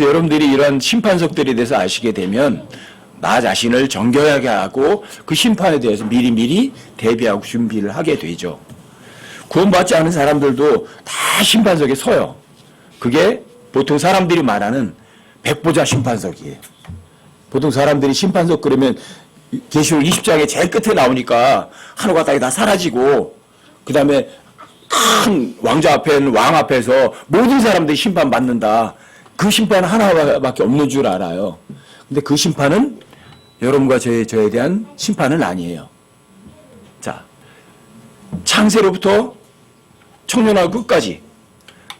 그래서 여러분들이 이런 심판석들에 대해서 아시게 되면 나 자신을 정결하게 하고 그 심판에 대해서 미리미리 대비하고 준비를 하게 되죠. 구원받지 않은 사람들도 다 심판석에 서요. 그게 보통 사람들이 말하는 백보자 심판석이에요. 보통 사람들이 심판석 그러면 계시록 20장에 제일 끝에 나오니까 하늘과 땅이 다 사라지고 그 다음에 큰 왕자 앞에는 왕 앞에서 모든 사람들이 심판받는다. 그 심판은 하나밖에 없는 줄 알아요. 근데 그 심판은 여러분과 저에 대한 심판은 아니에요. 자, 창세로부터 청년하고 끝까지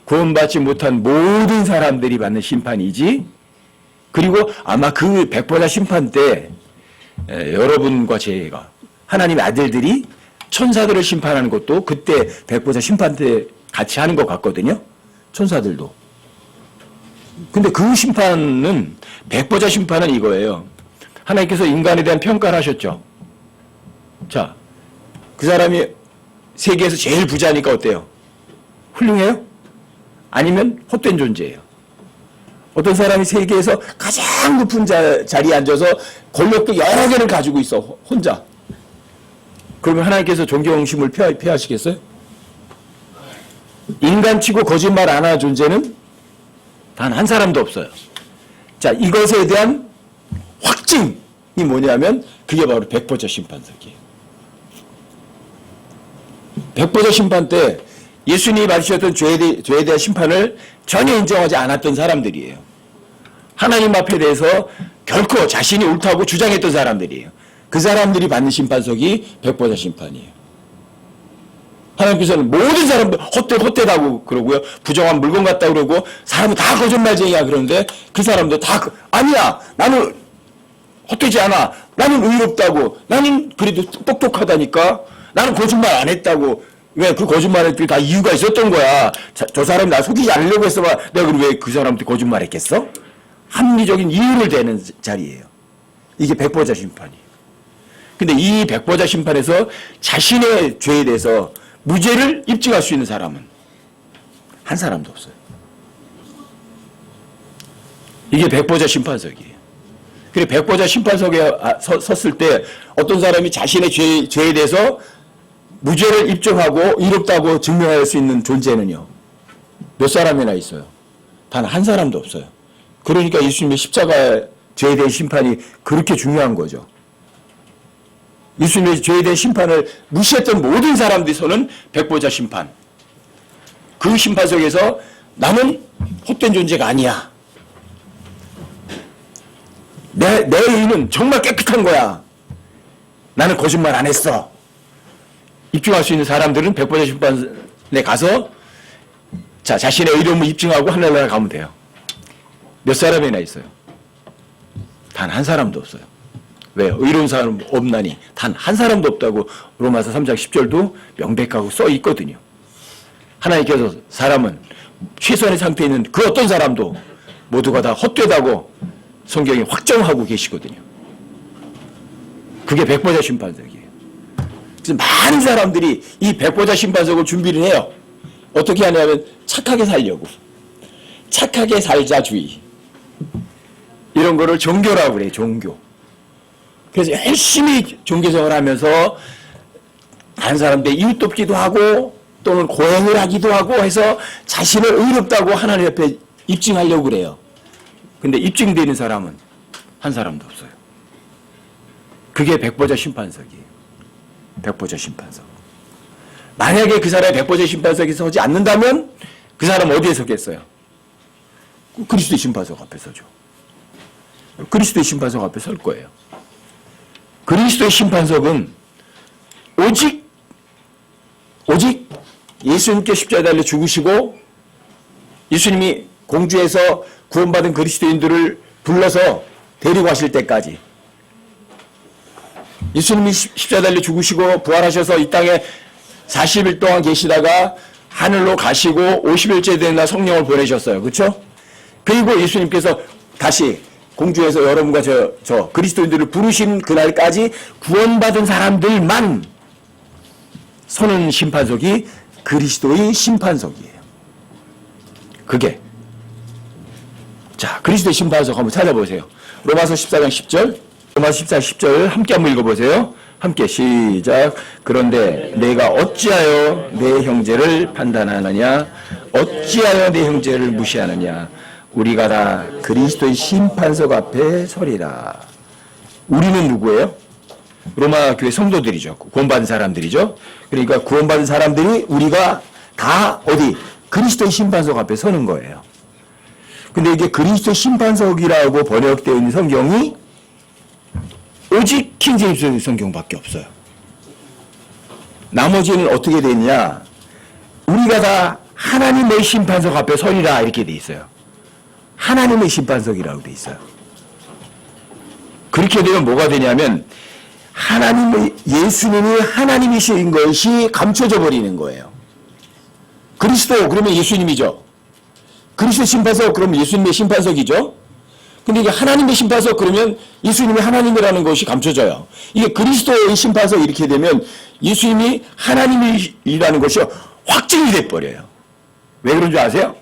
구원받지 못한 모든 사람들이 받는 심판이지, 그리고 아마 그 백보자 심판 때 여러분과 제가 하나님의 아들들이 천사들을 심판하는 것도 그때 백보자 심판 때 같이 하는 것 같거든요. 천사들도. 근데 그 심판은, 백보자 심판은 이거예요. 하나님께서 인간에 대한 평가를 하셨죠. 자, 그 사람이 세계에서 제일 부자니까 어때요? 훌륭해요? 아니면 헛된 존재예요? 어떤 사람이 세계에서 가장 높은 자리에 앉아서 권력도 여러 개를 가지고 있어, 혼자. 그러면 하나님께서 존경심을 표하시겠어요? 인간치고 거짓말 안 하는 존재는 단 한 사람도 없어요. 자, 이것에 대한 확증이 뭐냐면 그게 바로 백보자 심판석이에요. 백보자 심판 때 예수님이 받으셨던 죄에 대한 심판을 전혀 인정하지 않았던 사람들이에요. 하나님 앞에 대해서 결코 자신이 옳다고 주장했던 사람들이에요. 그 사람들이 받는 심판석이 백보자 심판이에요. 하나님께서는 모든 사람들 헛되다고 그러고요. 부정한 물건 같다 그러고 사람은 다 거짓말쟁이야 그러는데 그 사람도 다 아니야. 나는 헛되지 않아. 나는 의롭다고. 나는 그래도 똑똑하다니까. 나는 거짓말 안 했다고. 왜? 그 거짓말에 다 이유가 있었던 거야. 저 사람이 나 속이지 않으려고 했어. 내가 왜 그 사람한테 거짓말 했겠어? 합리적인 이유를 대는 자리예요. 이게 백보자 심판이에요. 근데 이 백보자 심판에서 자신의 죄에 대해서 무죄를 입증할 수 있는 사람은 한 사람도 없어요. 이게 백보자 심판석이에요. 그래, 백보자 심판석에 섰을 때 어떤 사람이 자신의 죄에 대해서 무죄를 입증하고 이롭다고 증명할 수 있는 존재는요, 몇 사람이나 있어요? 단 한 사람도 없어요. 그러니까 예수님의 십자가 죄에 대한 심판이 그렇게 중요한 거죠. 예수님의 죄에 대한 심판을 무시했던 모든 사람들이 서는 백보자 심판. 그 심판석에서 나는 헛된 존재가 아니야. 내 의는 정말 깨끗한 거야. 나는 거짓말 안 했어. 입증할 수 있는 사람들은 백보자 심판에 가서 자신의 의로움을 입증하고 하늘나라 가면 돼요. 몇 사람이나 있어요? 단 한 사람도 없어요. 왜요? 의로운 사람 없나니 단 한 사람도 없다고 로마서 3장 10절도 명백하고 써 있거든요. 하나님께서 사람은 최선의 상태에 있는 그 어떤 사람도 모두가 다 헛되다고 성경이 확정하고 계시거든요. 그게 백보자 심판석이에요. 그래서 많은 사람들이 이 백보자 심판석을 준비를 해요. 어떻게 하냐면 착하게 살려고. 착하게 살자주의. 이런 거를 종교라고 그래요. 종교. 그래서 열심히 종교생활을 하면서 다른 사람들 이웃 돕기도 하고 또는 고행을 하기도 하고 해서 자신을 의롭다고 하나님 옆에 입증하려고 그래요. 근데 입증되는 사람은 한 사람도 없어요. 그게 백보자 심판석이에요. 백보자 심판석. 만약에 그 사람이 백보자 심판석에 서지 않는다면 그 사람 어디에 서겠어요? 그리스도의 심판석 앞에 서죠. 그리스도의 심판석 앞에 설 거예요. 그리스도의 심판석은 오직 예수님께 십자가에 달려 죽으시고 예수님이 공주에서 구원받은 그리스도인들을 불러서 데리고 가실 때까지, 예수님이 십자가에 달려 죽으시고 부활하셔서 이 땅에 40일 동안 계시다가 하늘로 가시고 50일째 되는 날 성령을 보내셨어요. 그렇죠? 그리고 예수님께서 다시 공주에서 여러분과 저 그리스도인들을 부르신 그날까지 구원받은 사람들만 서는 심판석이 그리스도의 심판석이에요. 그게 자, 그리스도의 심판석 한번 찾아보세요. 로마서 14장 10절. 로마서 14장 10절 함께 한번 읽어보세요. 함께 시작. 그런데 내가 어찌하여 내 형제를 판단하느냐? 어찌하여 내 형제를 무시하느냐? 우리가 다 그리스도의 심판석 앞에 서리라. 우리는 누구예요? 로마 교회 성도들이죠. 구원받은 사람들이죠. 그러니까 구원받은 사람들이 우리가 다 어디? 그리스도의 심판석 앞에 서는 거예요. 근데 이게 그리스도의 심판석이라고 번역되어 있는 성경이 오직 킹제임스 성경밖에 없어요. 나머지는 어떻게 되어 있냐? 우리가 다 하나님의 심판석 앞에 서리라 이렇게 돼 있어요. 하나님의 심판석이라고 돼 있어요. 그렇게 되면 뭐가 되냐면 하나님의 예수님이 하나님이신 것이 감춰져 버리는 거예요. 그리스도 그러면 예수님이죠. 그리스도 심판석 그러면 예수님의 심판석이죠. 근데 이게 하나님의 심판석 그러면 예수님이 하나님이라는 것이 감춰져요. 이게 그리스도의 심판석 이렇게 되면 예수님이 하나님이라는 것이 확증이 돼버려요. 왜 그런 줄 아세요?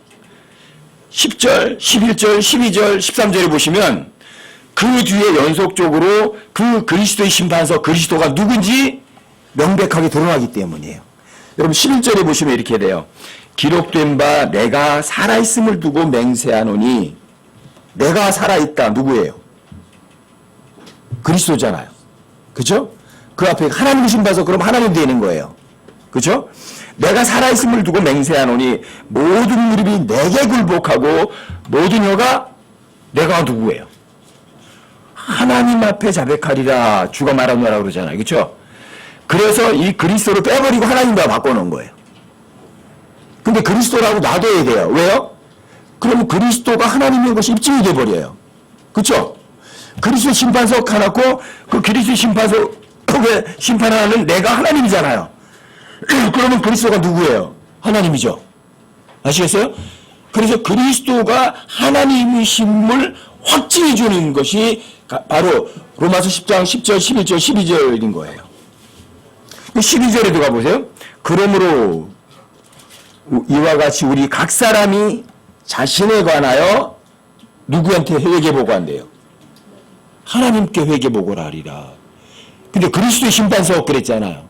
10절, 11절, 12절, 13절에 보시면 그 뒤에 연속적으로 그 그리스도의 심판석, 그리스도가 누군지 명백하게 드러나기 때문이에요. 여러분 11절에 보시면 이렇게 돼요. 기록된 바 내가 살아있음을 두고 맹세하노니 내가 살아있다. 누구예요? 그리스도잖아요. 그죠? 그 앞에 하나님의 심판석 그럼 하나님 되는 거예요. 그죠? 내가 살아있음을 두고 맹세하노니 모든 무릎이 내게 굴복하고 모든 혀가 내가 누구예요? 하나님 앞에 자백하리라 주가 말한 거라고 그러잖아요. 그렇죠? 그래서 이 그리스도를 빼버리고 하나님과 바꿔놓은 거예요. 근데 그리스도라고 놔둬야 돼요. 왜요? 그러면 그리스도가 하나님인 것이 입증이 돼버려요. 그렇죠? 그리스도 심판석 하나고 그 그리스도 심판석에 심판하는 내가 하나님이잖아요. 그러면 그리스도가 누구예요? 하나님이죠. 아시겠어요? 그래서 그리스도가 하나님이심을 확증해 주는 것이 바로 로마서 10장 10절, 11절, 12절인 거예요. 12절에 들어가 보세요. 그러므로 이와 같이 우리 각 사람이 자신에 관하여 누구한테 회개보고 한대요? 하나님께 회개보고라 하리라. 근데 그리스도의 심판석 그랬잖아요.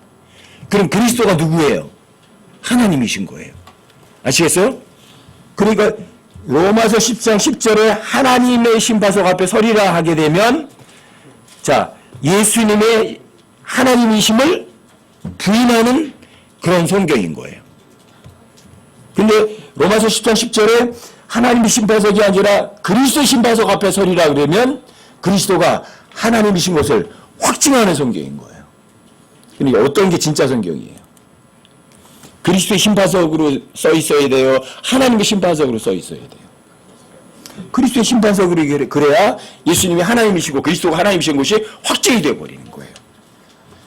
그럼 그리스도가 누구예요? 하나님이신 거예요. 아시겠어요? 그러니까 로마서 10장 10절에 하나님의 심판석 앞에 서리라 하게 되면 자, 예수님의 하나님이심을 부인하는 그런 성경인 거예요. 근데 로마서 10장 10절에 하나님의 심판석이 아니라 그리스도의 심판석 앞에 서리라 그러면 그리스도가 하나님이신 것을 확증하는 성경인 거예요. 그러니까 어떤 게 진짜 성경이에요? 그리스도의 심판석으로 써 있어야 돼요? 하나님의 심판석으로 써 있어야 돼요? 그리스도의 심판석으로 그래야 예수님이 하나님이시고 그리스도가 하나님이신 것이 확증이 되어버리는 거예요.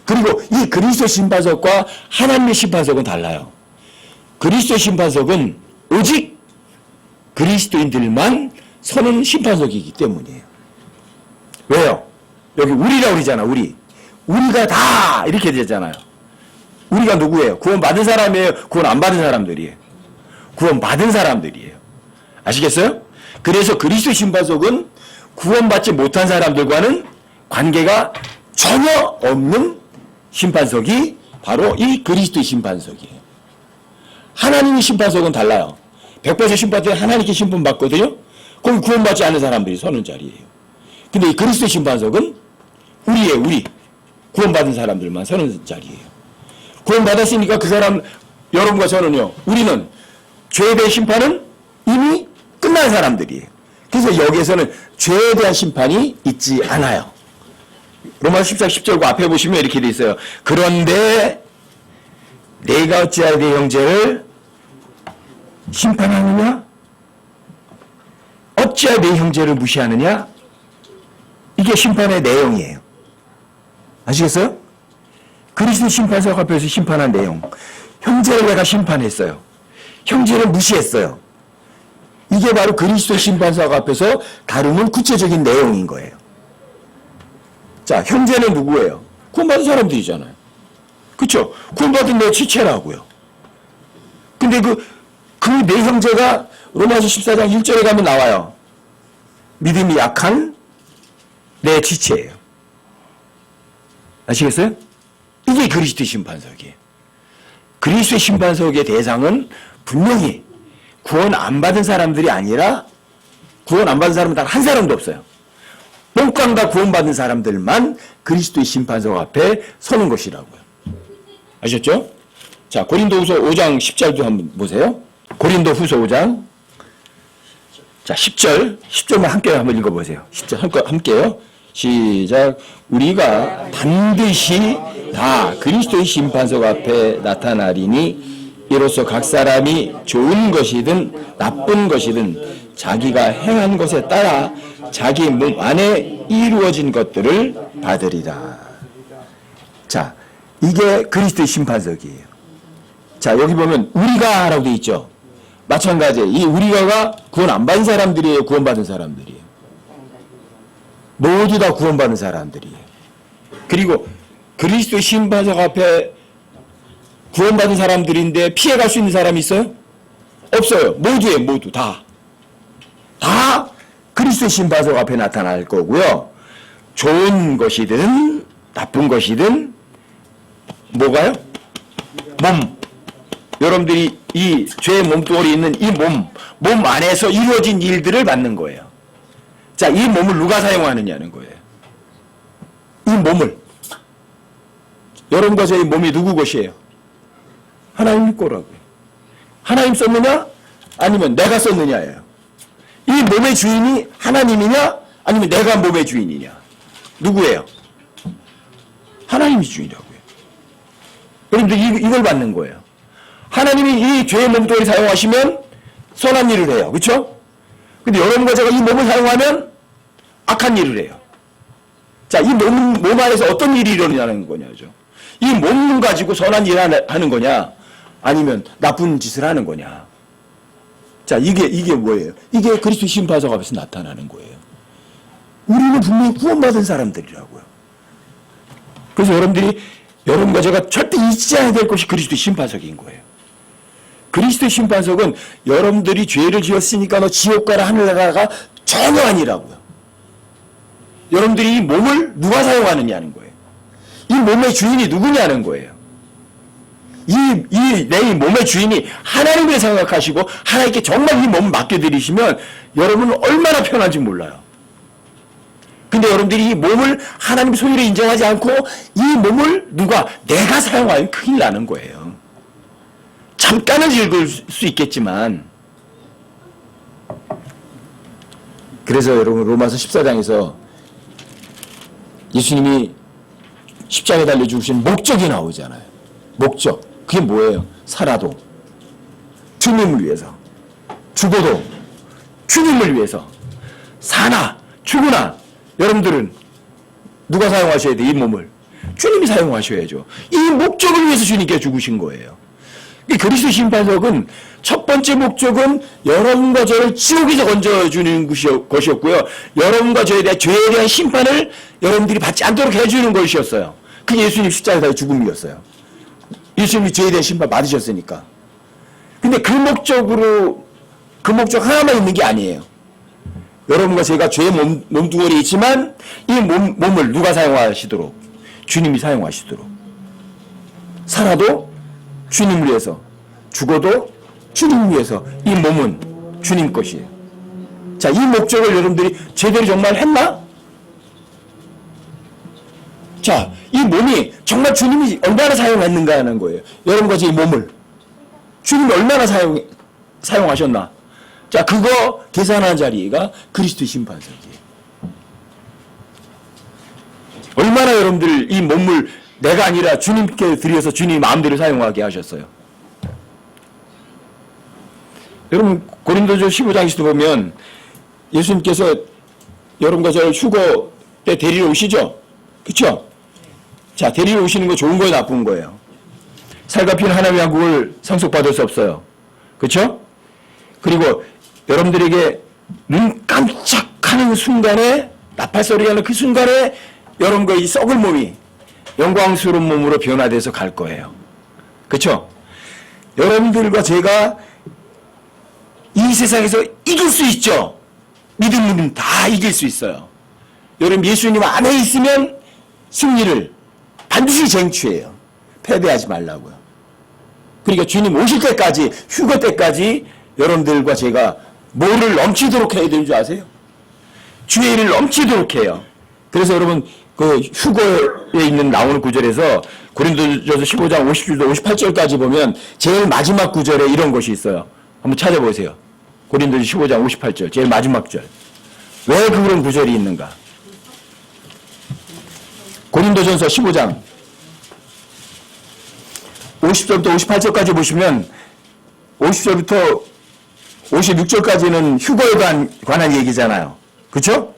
그리고 이 그리스도의 심판석과 하나님의 심판석은 달라요. 그리스도의 심판석은 오직 그리스도인들만 서는 심판석이기 때문이에요. 왜요? 여기 우리라고 그러잖아. 우리가 다 이렇게 되잖아요. 우리가 누구예요? 구원받은 사람이에요? 구원 안 받은 사람들이에요? 구원받은 사람들이에요. 아시겠어요? 그래서 그리스도의 심판석은 구원받지 못한 사람들과는 관계가 전혀 없는 심판석이 바로 이 그리스도의 심판석이에요. 하나님의 심판석은 달라요. 100% 심판석에 하나님께 심판받거든요. 거기 구원받지 않은 사람들이 서는 자리예요. 근데 이 그리스도의 심판석은 우리 구원받은 사람들만 서는 자리예요. 구원받았으니까 그 사람 여러분과 저는요. 우리는 죄에 대한 심판은 이미 끝난 사람들이에요. 그래서 여기에서는 죄에 대한 심판이 있지 않아요. 로마서 14장 10절과 앞에 보시면 이렇게 돼 있어요. 그런데 내가 어찌하여 내 형제를 심판하느냐? 어찌하여 내 형제를 무시하느냐? 이게 심판의 내용이에요. 아시겠어요? 그리스도 심판석 앞에서 심판한 내용. 형제를 내가 심판했어요. 형제를 무시했어요. 이게 바로 그리스도 심판석 앞에서 다루는 구체적인 내용인 거예요. 자, 형제는 누구예요? 구원받은 사람들이잖아요. 그렇죠? 구원받은 내 지체라고요. 근데 그 내 형제가 로마서 14장 1절에 가면 나와요. 믿음이 약한 내 지체예요. 아시겠어요? 이게 그리스도의 심판석이에요. 그리스도의 심판석의 대상은 분명히 구원 안 받은 사람들이 아니라 구원 안 받은 사람은 단 한 사람도 없어요. 똥강과 구원받은 사람들만 그리스도의 심판석 앞에 서는 것이라고요. 아셨죠? 자, 고린도후서 5장 10절도 한번 보세요. 고린도후서 5장 자 10절만 함께 한번 읽어보세요. 10절 함께요. 시작. 우리가 반드시 다 그리스도의 심판석 앞에 나타나리니 이로써 각 사람이 좋은 것이든 나쁜 것이든 자기가 행한 것에 따라 자기 몸 안에 이루어진 것들을 받으리라. 자, 이게 그리스도의 심판석이에요. 자, 여기 보면 우리가 라고 되어 있죠. 마찬가지예요. 이 우리가가 구원 안 받은 사람들이에요, 구원받은 사람들이에요. 모두 다 구원받은 사람들이에요. 그리고 그리스도의 심판석 앞에 구원받은 사람들인데 피해갈 수 있는 사람이 있어요? 없어요. 모두예요, 모두 다. 다 그리스도의 심판석 앞에 나타날 거고요. 좋은 것이든 나쁜 것이든 뭐가요? 몸. 여러분들이 이 죄의 몸뚱어리 있는 이 몸 안에서 이루어진 일들을 받는 거예요. 자, 이 몸을 누가 사용하느냐는 거예요. 이 몸을. 여러분과 저의 몸이 누구 것이에요? 하나님 거라고요. 하나님 썼느냐? 아니면 내가 썼느냐예요. 이 몸의 주인이 하나님이냐? 아니면 내가 몸의 주인이냐? 누구예요? 하나님이 주인이라고요. 여러분들 이걸 받는 거예요. 하나님이 이 죄의 몸뚱어리 사용하시면 선한 일을 해요. 그렇죠? 근데 여러분과 제가 이 몸을 사용하면 악한 일을 해요. 자, 이 몸 안에서 어떤 일이 일어나는 거냐죠. 이 몸 가지고 선한 일을 하는 거냐? 아니면 나쁜 짓을 하는 거냐? 자, 이게 뭐예요? 이게 그리스도 심판석 앞에서 나타나는 거예요. 우리는 분명히 구원받은 사람들이라고요. 그래서 여러분과 제가 절대 잊지 않아야 될 것이 그리스도의 심판석인 거예요. 그리스도의 심판석은 여러분들이 죄를 지었으니까 너 지옥 가라 하늘 나라가 전혀 아니라고요. 여러분들이 이 몸을 누가 사용하느냐는 거예요. 이 몸의 주인이 누구냐는 거예요. 내 몸의 주인이 하나님을 생각하시고 하나님께 정말 이 몸을 맡겨드리시면 여러분은 얼마나 편한지 몰라요. 근데 여러분들이 이 몸을 하나님 소유를 인정하지 않고 이 몸을 내가 사용하면 큰일 나는 거예요. 잠깐은 즐거울 수 있겠지만, 그래서 여러분 로마서 14장에서 예수님이 십자가에 달려 죽으신 목적이 나오잖아요. 목적. 그게 뭐예요? 살아도 주님을 위해서, 죽어도 주님을 위해서, 사나 죽으나 여러분들은 누가 사용하셔야 돼? 이 몸을 주님이 사용하셔야죠. 이 목적을 위해서 주님께 죽으신 거예요. 그리스도 심판석은 첫 번째 목적은 여러분과 저를 지옥에서 건져주는 것이었고요. 여러분과 저에 대한 죄에 대한 심판을 여러분들이 받지 않도록 해주는 것이었어요. 그게 예수님 십자가의 죽음이었어요. 예수님이 죄에 대한 심판 받으셨으니까. 근데 그 목적 하나만 있는 게 아니에요. 여러분과 제가 죄의 몸뚱어리 있지만 이 몸을 누가 사용하시도록? 주님이 사용하시도록. 살아도 주님을 위해서, 죽어도 주님을 위해서. 이 몸은 주님 것이에요. 자, 이 목적을 여러분들이 제대로 정말 했나? 자, 이 몸이 정말 주님이 얼마나 사용했는가 하는 거예요. 여러분과 제 몸을 주님이 얼마나 사용하셨나? 자, 그거 계산하는 자리가 그리스도의 심판석이에요. 얼마나 여러분들 이 몸을 내가 아니라 주님께 드려서 주님 마음대로 사용하게 하셨어요. 여러분 고린도서 15장에서도 보면 예수님께서 여러분과 저를 휴거 때 데리러 오시죠? 그렇죠? 자, 데리러 오시는 거 좋은 거예요, 나쁜 거예요? 살과 피는 하나님의 한국을 상속받을 수 없어요. 그렇죠? 그리고 여러분들에게 눈 깜짝하는 순간에, 나팔소리 하는 그 순간에 여러분과 이 썩을 몸이 영광스러운 몸으로 변화돼서 갈 거예요. 그렇죠? 여러분들과 제가 이 세상에서 이길 수 있죠? 믿음은 다 이길 수 있어요. 여러분 예수님 안에 있으면 승리를 반드시 쟁취해요. 패배하지 말라고요. 그러니까 주님 오실 때까지, 휴거 때까지 여러분들과 제가 뭐를 넘치도록 해야 되는 줄 아세요? 주의 일을 넘치도록 해요. 그래서 여러분 그 휴거에 있는 나오는 구절에서 고린도전서 15장 57절 58절까지 보면 제일 마지막 구절에 이런 것이 있어요. 한번 찾아보세요. 고린도전서 15장 58절 제일 마지막 절. 왜 그런 구절이 있는가? 고린도전서 15장 50절부터 58절까지 보시면 50절부터 56절까지는 휴거에 관한 얘기잖아요. 그렇죠?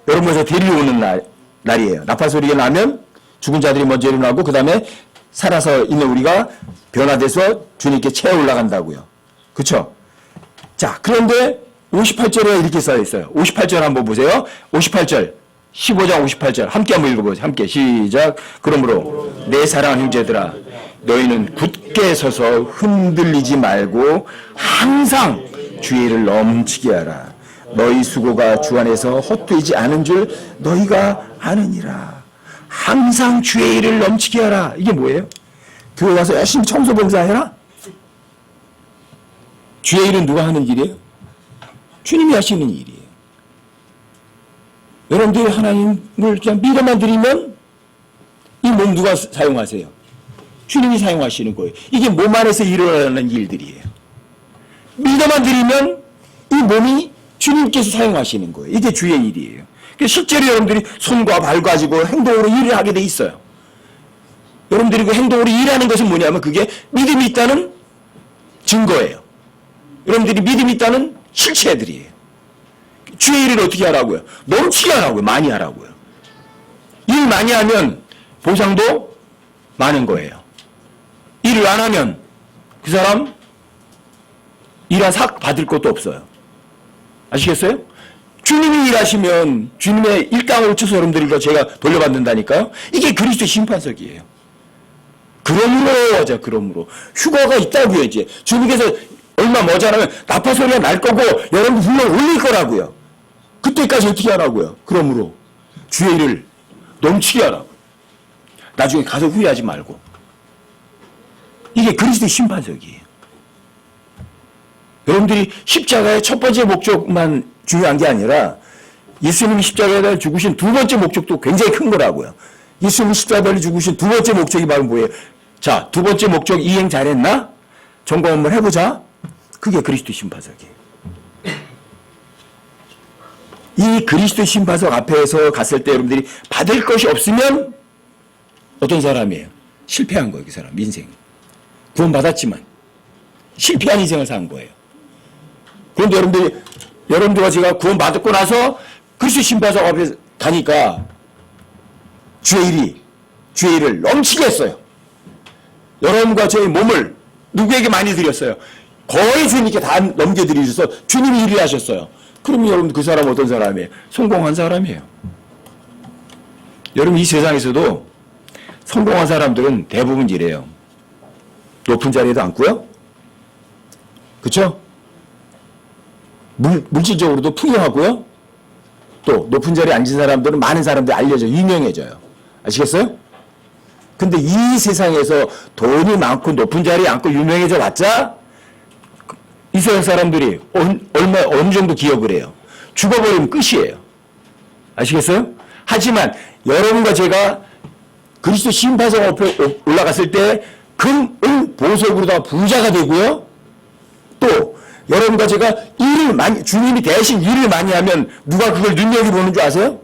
여러분 저 데리러오는 날이에요. 나팔소리가 나면 죽은 자들이 먼저 일어나고 그 다음에 살아서 있는 우리가 변화돼서 주님께 채워 올라간다고요. 그렇죠? 자, 그런데 58절에 이렇게 써 있어요. 58절 한번 보세요. 58절 15장 58절 함께 한번 읽어보세요. 함께 시작. 그러므로 내 사랑하는 형제들아 너희는 굳게 서서 흔들리지 말고 항상 주의 일을 넘치게 하라. 너희 수고가 주 안에서 헛되지 않은 줄 너희가 아느니라. 항상 주의 일을 넘치게 하라. 이게 뭐예요? 교회 가서 열심히 청소 봉사해라? 주의 일은 누가 하는 일이에요? 주님이 하시는 일이에요. 여러분들이 하나님을 그냥 믿어만 드리면 이 몸 누가 사용하세요? 주님이 사용하시는 거예요. 이게 몸 안에서 일어나는 일들이에요. 믿어만 드리면 이 몸이 주님께서 사용하시는 거예요. 이게 주의 일이에요. 실제로 여러분들이 손과 발 가지고 행동으로 일을 하게 돼 있어요. 여러분들이 그 행동으로 일하는 것은 뭐냐면 그게 믿음이 있다는 증거예요. 여러분들이 믿음이 있다는 실체들이에요. 주의 일을 어떻게 하라고요? 넘치게 하라고요. 많이 하라고요. 일 많이 하면 보상도 많은 거예요. 일을 안 하면 그 사람 일한 삭 받을 것도 없어요. 아시겠어요? 주님이 일하시면 주님의 일당을 쳐서 여러분들이 제가 돌려받는다니까요. 이게 그리스도 심판석이에요. 그러므로 휴거가 있다고요. 이제 주님께서 얼마 머지않으면 나팔소리가 날 거고 여러분 분명 올릴 거라고요. 그때까지 어떻게 하라고요? 그러므로 주의 일을 넘치게 하라고. 나중에 가서 후회하지 말고. 이게 그리스도의 심판석이에요. 여러분들이 십자가의 첫 번째 목적만 중요한 게 아니라 예수님이 십자가에 죽으신 두 번째 목적도 굉장히 큰 거라고요. 예수님이 십자가에 죽으신 두 번째 목적이 바로 뭐예요? 자, 두 번째 목적 이행 잘했나? 점검 한번 해보자. 그게 그리스도 심판석이에요. 이 그리스도 심판석 앞에서 갔을 때 여러분들이 받을 것이 없으면 어떤 사람이에요? 실패한 거예요. 그 사람 인생. 구원받았지만 실패한 인생을 산 거예요. 그런데 여러분들과 제가 구원받고 나서 그리스도 심판석 앞에 가니까 주의 일을 넘치게 했어요. 여러분과 저희 몸을 누구에게 많이 드렸어요? 거의 주님께 다 넘겨드리셔서 주님이 일을 하셨어요. 그러면 여러분 그 사람은 어떤 사람이에요? 성공한 사람이에요. 여러분 이 세상에서도 성공한 사람들은 대부분 이래요. 높은 자리에도 앉고요. 그렇죠? 물질적으로도 풍요하고요. 또 높은 자리에 앉은 사람들은 많은 사람들이 알려져요. 유명해져요. 아시겠어요? 근데 이 세상에서 돈이 많고 높은 자리에 앉고 유명해져 봤자 이 세상 사람들이 어느 정도 기억을 해요. 죽어버리면 끝이에요. 아시겠어요? 하지만 여러분과 제가 그리스도 심판석 앞에 올라갔을 때 금, 은, 보석으로 다 부자가 되고요. 또 여러분과 제가 주님이 대신 일을 많이 하면 누가 그걸 눈여겨보는 줄 아세요?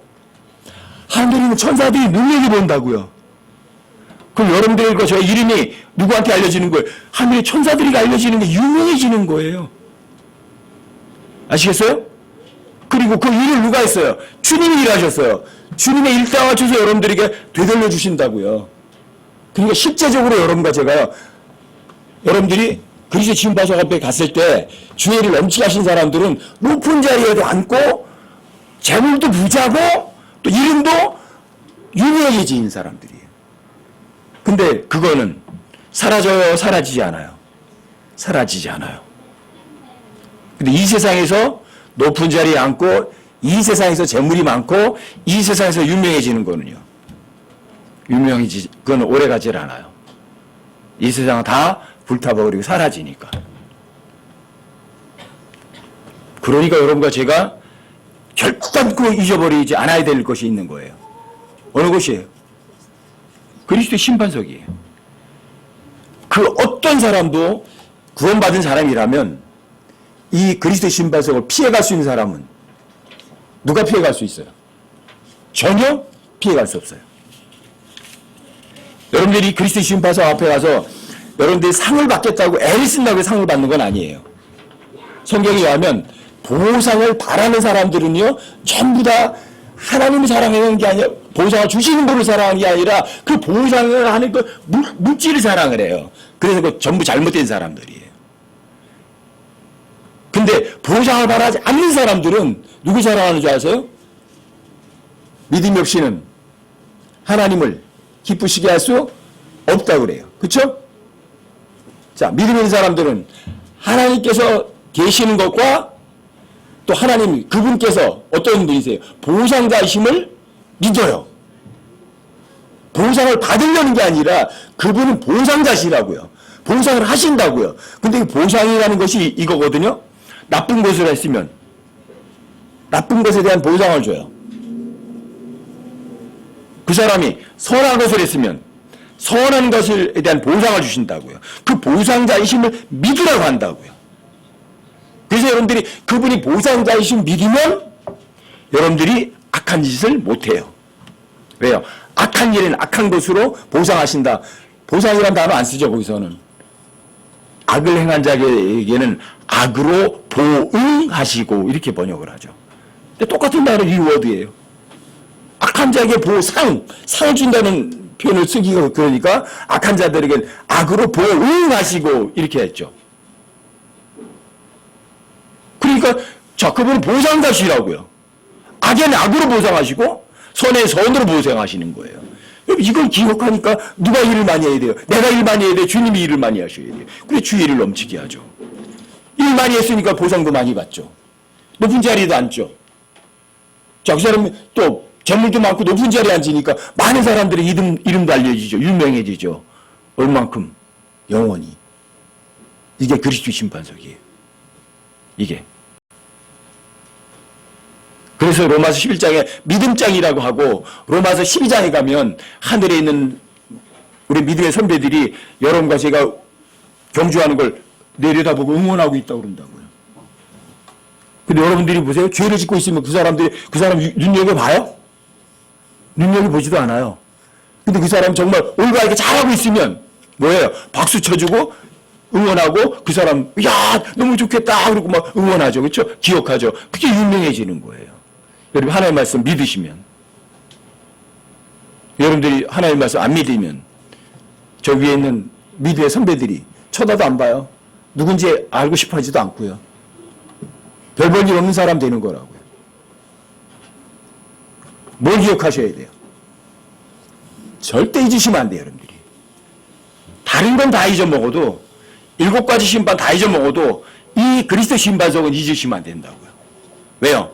하늘에 있는 천사들이 눈여겨본다고요. 그럼 여러분들과 저의 이름이 누구한테 알려지는 거예요? 하늘의 천사들이 알려지는 게 유명해지는 거예요. 아시겠어요? 그리고 그 일을 누가 했어요? 주님이 일하셨어요. 주님의 일당을 줘서 여러분들에게 되돌려 주신다고요. 그러니까 실제적으로 여러분과 제가요, 여러분들이 그리스도 심판석 앞에 갔을 때 주의 일을 넘치게 하신 사람들은 높은 자리에도 앉고 재물도 부자고 또 이름도 유명해진 사람들이에요. 근데 그거는 사라져요? 사라지지 않아요? 사라지지 않아요. 근데 이 세상에서 높은 자리에 앉고 이 세상에서 재물이 많고 이 세상에서 유명해지는 거는요. 그건 오래 가질 않아요. 이 세상은 다 불타버리고 사라지니까. 그러니까 여러분과 제가 결단코 잊어버리지 않아야 될 것이 있는 거예요. 어느 것이에요? 그리스도의 심판석이에요. 그 어떤 사람도 구원받은 사람이라면 이 그리스도의 심판석을 피해갈 수 있는 사람은 누가 피해갈 수 있어요? 전혀 피해갈 수 없어요. 여러분들이 그리스도의 심판석 앞에 가서 여러분들이 상을 받겠다고 애를 쓴다고 상을 받는 건 아니에요. 성경에 의하면 보상을 바라는 사람들은요, 전부 다 하나님을 사랑하는 게 아니라, 보상을 주시는 분을 사랑하는 게 아니라 그 보상을 하는 그 물질을 사랑을 해요. 그래서 그 전부 잘못된 사람들이에요. 근데 보상을 바라지 않는 사람들은 누구 사랑하는 줄 아세요? 믿음이 없이는 하나님을 기쁘시게 할 수 없다고 그래요. 그렇죠? 자, 믿음 있는 사람들은 하나님께서 계시는 것과 또 하나님, 그분께서 어떤 분이세요? 보상자이심을 믿어요. 보상을 받으려는 게 아니라 그분은 보상자시라고요. 보상을 하신다고요. 근데 이 보상이라는 것이 이거거든요. 나쁜 것을 했으면 나쁜 것에 대한 보상을 줘요. 그 사람이 선한 것을 했으면 선한 것에 대한 보상을 주신다고요. 그 보상자이심을 믿으라고 한다고요. 그래서 여러분들이 그분이 보상자이심 믿으면 여러분들이 악한 짓을 못해요. 왜요? 악한 일은 악한 것으로 보상하신다. 보상이라는 단어 안 쓰죠, 거기서는. 악을 행한 자에게는 악으로 보응하시고 이렇게 번역을 하죠. 근데 똑같은 단어 리워드예요. 악한 자에게 상을 준다는 표현을 쓰기가 그러니까 악한 자들에게는 악으로 보응하시고 이렇게 했죠. 그러니까 자, 그분은 보상자시라고요. 악에는 악으로 보상하시고 선에 선으로 보상하시는 거예요. 이걸 기억하니까 누가 일을 많이 해야 돼요? 내가 일 많이 해야 돼요? 주님이 일을 많이 하셔야 돼요. 그래 주의 일을 넘치게 하죠. 일 많이 했으니까 보상도 많이 받죠. 높은 자리에도 앉죠. 자, 그 사람이 또 재물도 많고 높은 자리에 앉으니까 많은 사람들의 이름도 알려지죠. 유명해지죠. 얼만큼? 영원히. 이게 그리스도 심판석이에요. 이게. 그래서 로마서 11장에 믿음장이라고 하고 로마서 12장에 가면 하늘에 있는 우리 믿음의 선배들이 여러분과 제가 경주하는 걸 내려다보고 응원하고 있다고 그런다고요. 근데 여러분들이 보세요. 죄를 짓고 있으면 그 사람 눈여겨봐요? 눈여겨보지도 않아요. 근데 그 사람이 정말 올바르게 잘하고 있으면 뭐예요? 박수 쳐주고 응원하고 그 사람 야 너무 좋겠다 그러고 막 응원하죠. 그렇죠? 기억하죠. 그게 유명해지는 거예요. 여러분 하나님의 말씀 믿으시면 여러분들이 하나님의 말씀 안 믿으면 저 위에 있는 믿음의 선배들이 쳐다도 안 봐요. 누군지 알고 싶어 하지도 않고요. 별 볼 일 없는 사람 되는 거라고요. 뭘 기억하셔야 돼요? 절대 잊으시면 안 돼요, 여러분들이. 다른 건 다 잊어먹어도 7가지 심판 다 잊어먹어도 이 그리스도 심판석은 잊으시면 안 된다고요. 왜요?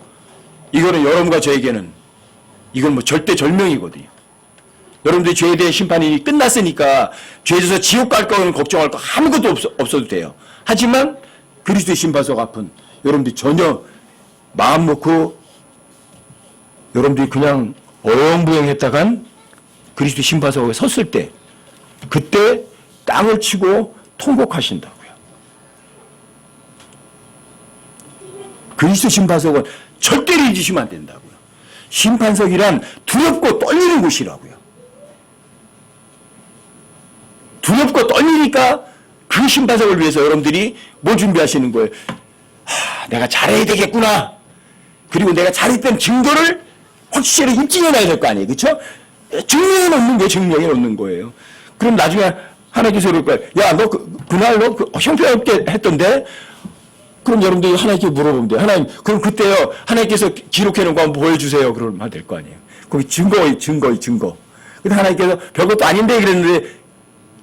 이거는 여러분과 저에게는 이건 뭐 절대 절명이거든요. 여러분들이 죄에 대해 심판이 끝났으니까 죄 져서 지옥 갈 거는 걱정할 거 아무것도 없어도 돼요. 하지만 그리스도의 심판석 앞은 여러분들이 전혀 마음 놓고 여러분들이 그냥 어영부영했다간 그리스도의 심판석에 섰을 때 그때 땅을 치고 통곡하신다고요. 그리스도 심판석은 절대로 잊으시면 안 된다고요. 심판석이란 두렵고 떨리는 곳이라고요. 두렵고 떨리니까 그 심판석을 위해서 여러분들이 뭘 준비하시는 거예요? 내가 잘해야 되겠구나. 그리고 내가 잘했던 증거를 확실히 입증해놔야 될 거 아니에요. 그렇죠? 증명해 놓는 게 증명해 놓는 거예요. 그럼 나중에 하나님께서 그럴 거예요. 야, 너 그날 너 형편없게 했던데? 그럼 여러분들이 하나님께 물어보면 돼요. 하나님, 그럼 그때요, 하나님께서 기록해 놓은 거 한번 보여주세요. 그러면 될 거 아니에요. 거기 증거. 근데 하나님께서 별것도 아닌데 그랬는데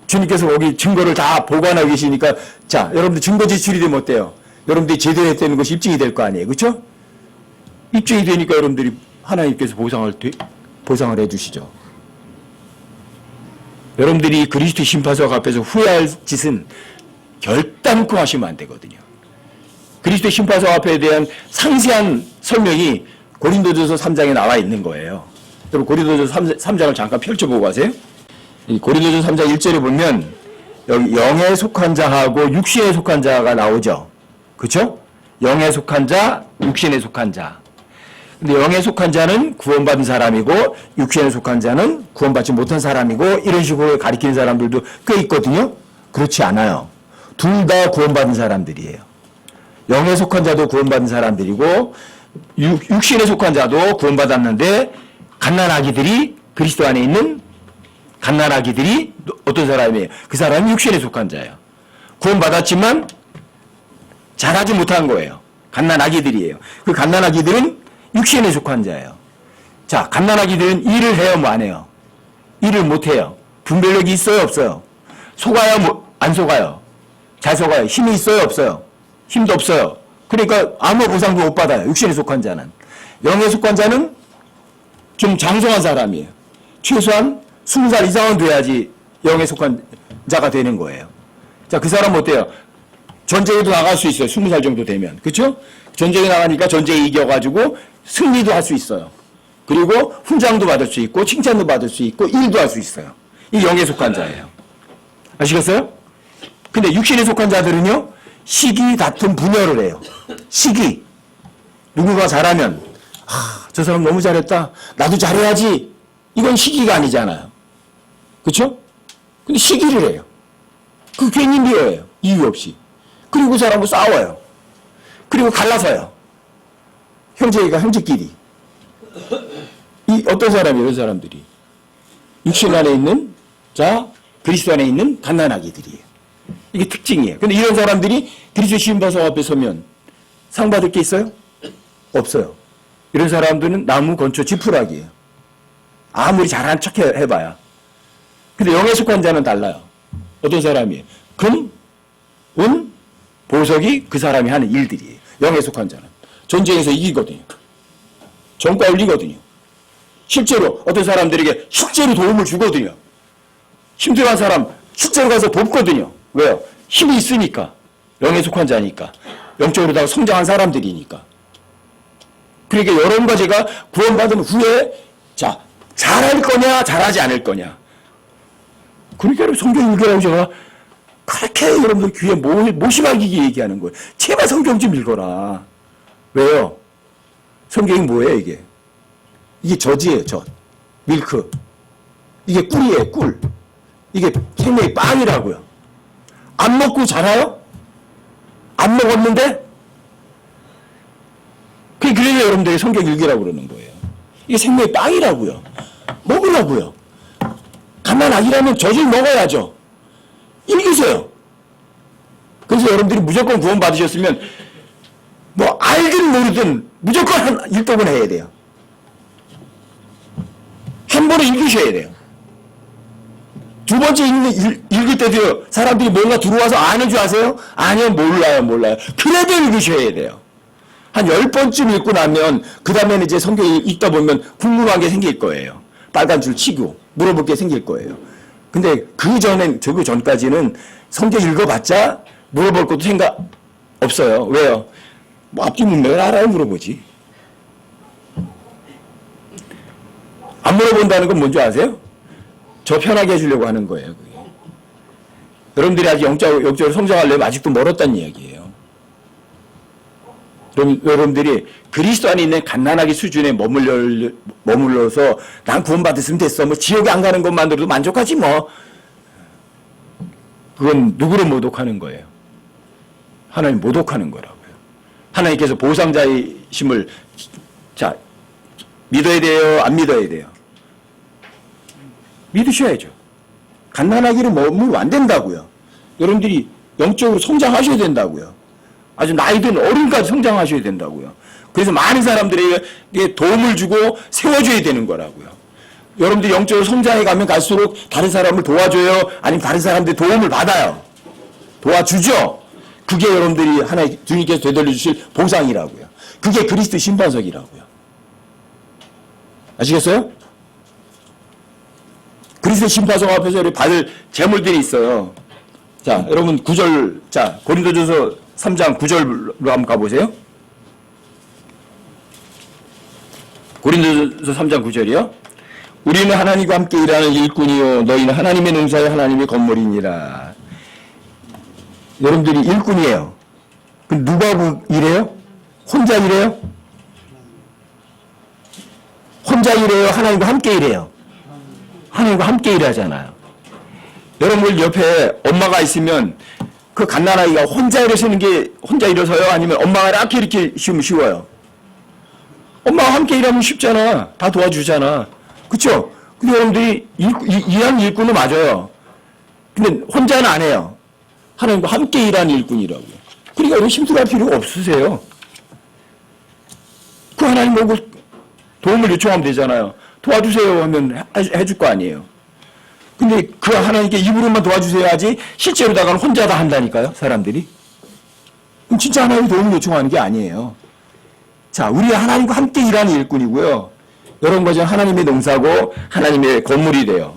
주님께서 거기 증거를 다 보관하고 계시니까 자, 여러분들 증거 제출이 되면 어때요? 여러분들이 제대로 했다는 것이 입증이 될 거 아니에요. 그렇죠? 입증이 되니까 여러분들이 하나님께서 보상을 해주시죠. 여러분들이 그리스도 심판석 앞에서 후회할 짓은 결단코 하시면 안 되거든요. 그리스도 심판석 앞에 대한 상세한 설명이 고린도전서 3장에 나와 있는 거예요. 여러분 고린도전서 3장을 잠깐 펼쳐보고 가세요. 이 고린도전서 3장 1절에 보면 여기 영에 속한 자하고 육신에 속한 자가 나오죠. 그렇죠? 영에 속한 자, 육신에 속한 자. 근데 영에 속한 자는 구원받은 사람이고 육신에 속한 자는 구원받지 못한 사람이고 이런 식으로 가리키는 사람들도 꽤 있거든요. 그렇지 않아요. 둘 다 구원받은 사람들이에요. 영에 속한 자도 구원받은 사람들이고 육신에 속한 자도 구원받았는데 갓난아기들이 그리스도 안에 있는 갓난아기들이 어떤 사람이에요? 그 사람이 육신에 속한 자예요. 구원받았지만 잘하지 못한 거예요. 갓난아기들이에요. 그 갓난아기들은 육신에 속한 자예요. 자, 갓난아기들은 일을 해요, 뭐 안 해요? 일을 못 해요. 분별력이 있어요, 없어요? 속아요, 뭐 안 속아요? 잘 속아요. 힘이 있어요, 없어요? 힘도 없어요. 그러니까 아무 보상도 못 받아요. 육신에 속한 자는. 영에 속한 자는 좀 장성한 사람이에요. 최소한 20살 이상은 돼야지 영에 속한 자가 되는 거예요. 자, 그 사람 어때요? 전쟁에도 나갈 수 있어요. 20살 정도 되면. 그렇죠? 전쟁에 나가니까 전쟁에 이겨가지고 승리도 할 수 있어요. 그리고 훈장도 받을 수 있고 칭찬도 받을 수 있고 일도 할 수 있어요. 이 영에 속한 자예요. 아시겠어요? 근데 육신에 속한 자들은요. 시기, 다툼, 분열을 해요. 시기. 누구가 잘하면 저 사람 너무 잘했다. 나도 잘해야지. 이건 시기가 아니잖아요. 그렇죠? 근데 시기를 해요. 그 괜히 미워해요. 이유 없이. 그리고 그 사람하고 싸워요. 그리고 갈라서요. 형제가 형제끼리. 이 어떤 사람이에요? 이런 사람들이. 육신 안에 있는 자, 그리스도 안에 있는 갓난아기들이에요. 이게 특징이에요. 근데 이런 사람들이 그리스도 심판석 앞에 서면 상 받을 게 있어요? 없어요. 이런 사람들은 나무 건초 지푸라기예요. 아무리 잘한 척 해봐야. 근데 영에 속한 자는 달라요. 어떤 사람이에요? 금, 은, 보석이 그 사람이 하는 일들이에요. 영에 속한 자는. 전쟁에서 이기거든요. 전과 올리거든요. 실제로 어떤 사람들에게 실제로 도움을 주거든요. 힘들어한 사람 실제로 가서 돕거든요. 왜요? 힘이 있으니까. 영에 속한 자니까. 영적으로 다 성장한 사람들이니까. 그러니까 여러분과 제가 구원받은 후에 자, 잘할 거냐 잘하지 않을 거냐. 그러니까 성경 읽으라고 제가 그렇게 여러분들 귀에 모시막이게 얘기하는 거예요. 제발 성경 좀 읽어라. 왜요? 성경이 뭐예요 이게? 이게 젖이에요, 젖. 밀크. 이게 꿀이에요, 꿀. 이게 생명의 빵이라고요. 안 먹고 자라요? 안 먹었는데? 그래서 여러분들이 성경 읽으라고 그러는 거예요. 이게 생명의 빵이라고요. 먹으라고요. 갓난아기라면 젖을 먹어야죠. 읽으세요. 그래서 여러분들이 무조건 구원 받으셨으면 뭐 알든 모르든 무조건 읽독은 해야 돼요. 한 번에 읽으셔야 돼요. 두 번째 읽을 때도요. 사람들이 뭔가 들어와서 아는 줄 아세요? 아니요. 몰라요. 그래도 읽으셔야 돼요. 한 10번쯤 읽고 나면 그 다음에는 이제 성경 읽다 보면 궁금한 게 생길 거예요. 빨간 줄 치고 물어볼 게 생길 거예요. 근데 그 전까지는 성경 읽어봤자 물어볼 것도 생각 없어요. 왜요? 뭐 앞뒤 문맥을 알아야 물어보지. 안 물어본다는 건 뭔지 아세요? 저 편하게 해주려고 하는 거예요. 그게. 여러분들이 아직 영적으로 성장하려면 아직도 멀었다는 이야기예요. 여러분들이 그리스도 안에 있는 갓난아기 수준에 머물러서 난 구원받았으면 됐어. 뭐 지옥에 안 가는 것만으로도 만족하지 뭐. 그건 누구를 모독하는 거예요? 하나님 모독하는 거라고요. 하나님께서 보상자이심을 자 믿어야 돼요? 안 믿어야 돼요? 믿으셔야죠. 갓난아기를 머물면 안 된다고요. 여러분들이 영적으로 성장하셔야 된다고요. 아주 나이든 어른까지 성장하셔야 된다고요. 그래서 많은 사람들에게 도움을 주고 세워줘야 되는 거라고요. 여러분들이 영적으로 성장해 가면 갈수록 다른 사람을 도와줘요? 아니면 다른 사람들의 도움을 받아요? 도와주죠? 그게 여러분들이 하나님 주님께서 되돌려 주실 보상이라고요. 그게 그리스도 심판석이라고요. 아시겠어요? 그리스도 심판석 앞에서 우리 받을 재물들이 있어요. 자, 여러분 9절, 자, 고린도전서 3장 9절로 한번 가보세요. 고린도전서 3장 9절이요. 우리는 하나님과 함께 일하는 일꾼이요 너희는 하나님의 농사요 하나님의 건물이니라. 여러분들이 일꾼이에요. 그럼 누가 일해요? 혼자 일해요? 혼자 일해요? 하나님과 함께 일해요? 하나님과 함께 일하잖아요. 여러분들 옆에 엄마가 있으면 그 갓난아이가 혼자 일어서는 게 혼자 일어서요? 아니면 엄마가 이렇게 쉬우면 쉬워요? 엄마와 함께 일하면 쉽잖아. 다 도와주잖아. 그쵸? 근데 여러분들이 일하는 일꾼은 맞아요. 근데 혼자는 안 해요. 하나님과 함께 일하는 일꾼이라고요. 그러니까 여러분 힘들어할 필요가 없으세요. 그 하나님 보고 도움을 요청하면 되잖아요. 도와주세요 하면 해줄 거 아니에요. 근데 그 하나님께 입으로만 도와주세요 하지 실제로다가는 혼자 다 한다니까요. 사람들이. 그럼 진짜 하나님 도움을 요청하는 게 아니에요. 자, 우리 하나님과 함께 일하는 일꾼이고요. 여러분 과정 하나님의 농사고 하나님의 건물이 돼요.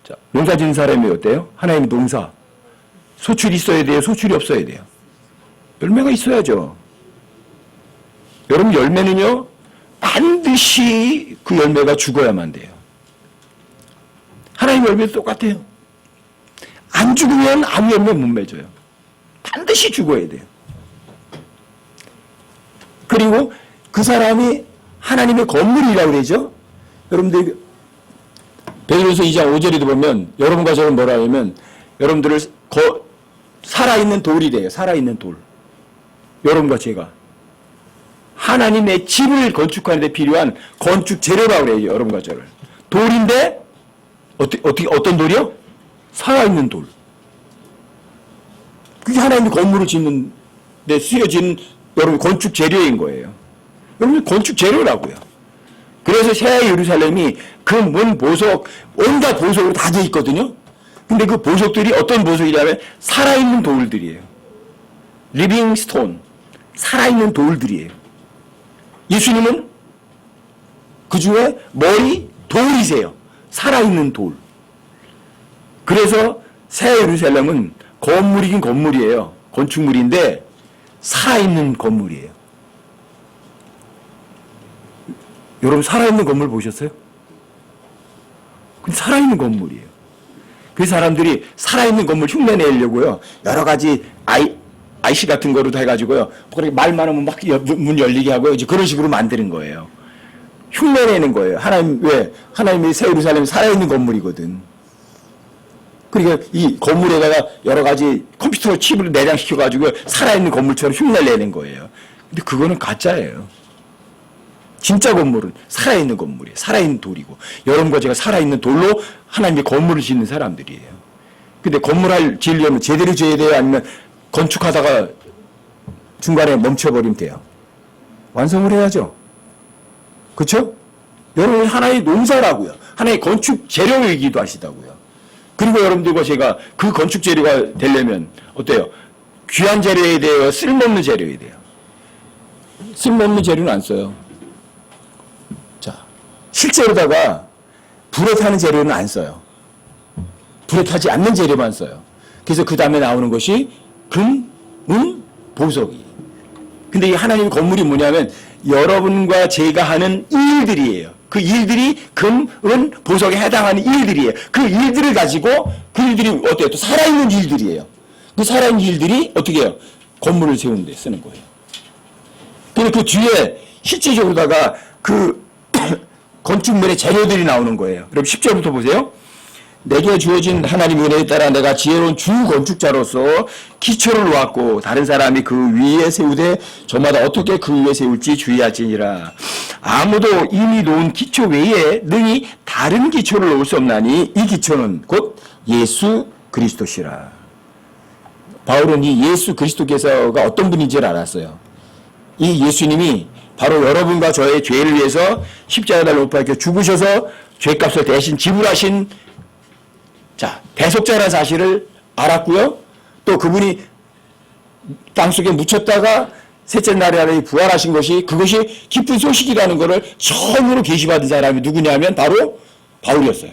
자, 농사 짓는 사람이 어때요? 하나님의 농사. 소출이 있어야 돼요? 소출이 없어야 돼요? 열매가 있어야죠. 여러분 열매는요. 반드시 그 열매가 죽어야만 돼요. 하나님 열매도 똑같아요. 안 죽으면 아무 열매 못 맺어요. 반드시 죽어야 돼요. 그리고 그 사람이 하나님의 건물이라고 그러죠. 여러분들 베드로서 2장 5절에도 보면 여러분과 저는 뭐라 하냐면 여러분들을 살아있는 돌이 돼요. 살아있는 돌. 여러분과 제가 하나님의 집을 건축하는 데 필요한 건축 재료라고 그래요. 여러분과 저를. 돌인데 어떤 돌이요? 살아있는 돌. 그게 하나님의 건물을 짓는 데 쓰여진 여러분 건축 재료인 거예요. 여러분 건축 재료라고요. 그래서 새 예루살렘이 그 문 보석 온갖 보석으로 다 돼 있거든요. 근데 그 보석들이 어떤 보석이냐면 살아있는 돌들이에요. 리빙 스톤. 살아있는 돌들이에요. 예수님은 그 중에 머리 돌이세요. 살아있는 돌. 그래서 새 예루살렘은 건물이긴 건물이에요. 건축물인데 살아있는 건물이에요. 여러분 살아있는 건물 보셨어요? 그 살아있는 건물이에요. 그 사람들이 살아있는 건물 흉내내려고요. 여러 가지 IC 같은 거로도 해가지고요. 그렇게 말 많으면 막 문 열리게 하고요. 이제 그런 식으로 만드는 거예요. 흉내내는 거예요. 왜? 하나님의 새 예루살렘이 살아있는 건물이거든. 그러니까 이 건물에다가 여러 가지 컴퓨터 칩을 내장시켜가지고 살아있는 건물처럼 흉내를 내는 거예요. 근데 그거는 가짜예요. 진짜 건물은 살아있는 건물이에요. 살아있는 돌이고. 여러분과 제가 살아있는 돌로 하나님의 건물을 짓는 사람들이에요. 근데 건물 지으려면 제대로 지어야 돼요? 아니면 건축하다가 중간에 멈춰버리면 돼요? 완성을 해야죠. 그렇죠? 여러분 하나의 농사라고요. 하나의 건축 재료이기도 하시다고요. 그리고 여러분들과 제가 그 건축 재료가 되려면 어때요? 귀한 재료에 대해요? 쓸모없는 재료에 대해요? 쓸모없는 재료는 안 써요. 자, 실제로다가 불에 타는 재료는 안 써요. 불에 타지 않는 재료만 써요. 그래서 그 다음에 나오는 것이 금, 은, 보석이. 근데 이 하나님의 건물이 뭐냐면 여러분과 제가 하는 일들이에요. 그 일들이 금, 은, 보석에 해당하는 일들이에요. 그 일들을 가지고 그 일들이 어때요? 또 살아있는 일들이에요. 그 살아있는 일들이 어떻게 해요? 건물을 세우는 데 쓰는 거예요. 그리고 그 뒤에 실제적으로다가 그 건축물의 재료들이 나오는 거예요. 여러분 10절부터 보세요. 내게 주어진 하나님의 은혜에 따라 내가 지혜로운 주 건축자로서 기초를 놓았고 다른 사람이 그 위에 세우되 저마다 어떻게 그 위에 세울지 주의할지니라. 아무도 이미 놓은 기초 외에 능히 다른 기초를 놓을 수 없나니 이 기초는 곧 예수 그리스도시라. 바울은 이 예수 그리스도께서가 어떤 분인지를 알았어요. 이 예수님이 바로 여러분과 저의 죄를 위해서 십자가에 달려 못 박혀 죽으셔서 죄값을 대신 지불하신 대속자라는 사실을 알았고요. 또 그분이 땅속에 묻혔다가 셋째 날에 부활하신 것이 그것이 기쁜 소식이라는 것을 처음으로 계시받은 사람이 누구냐면 바로 바울이었어요.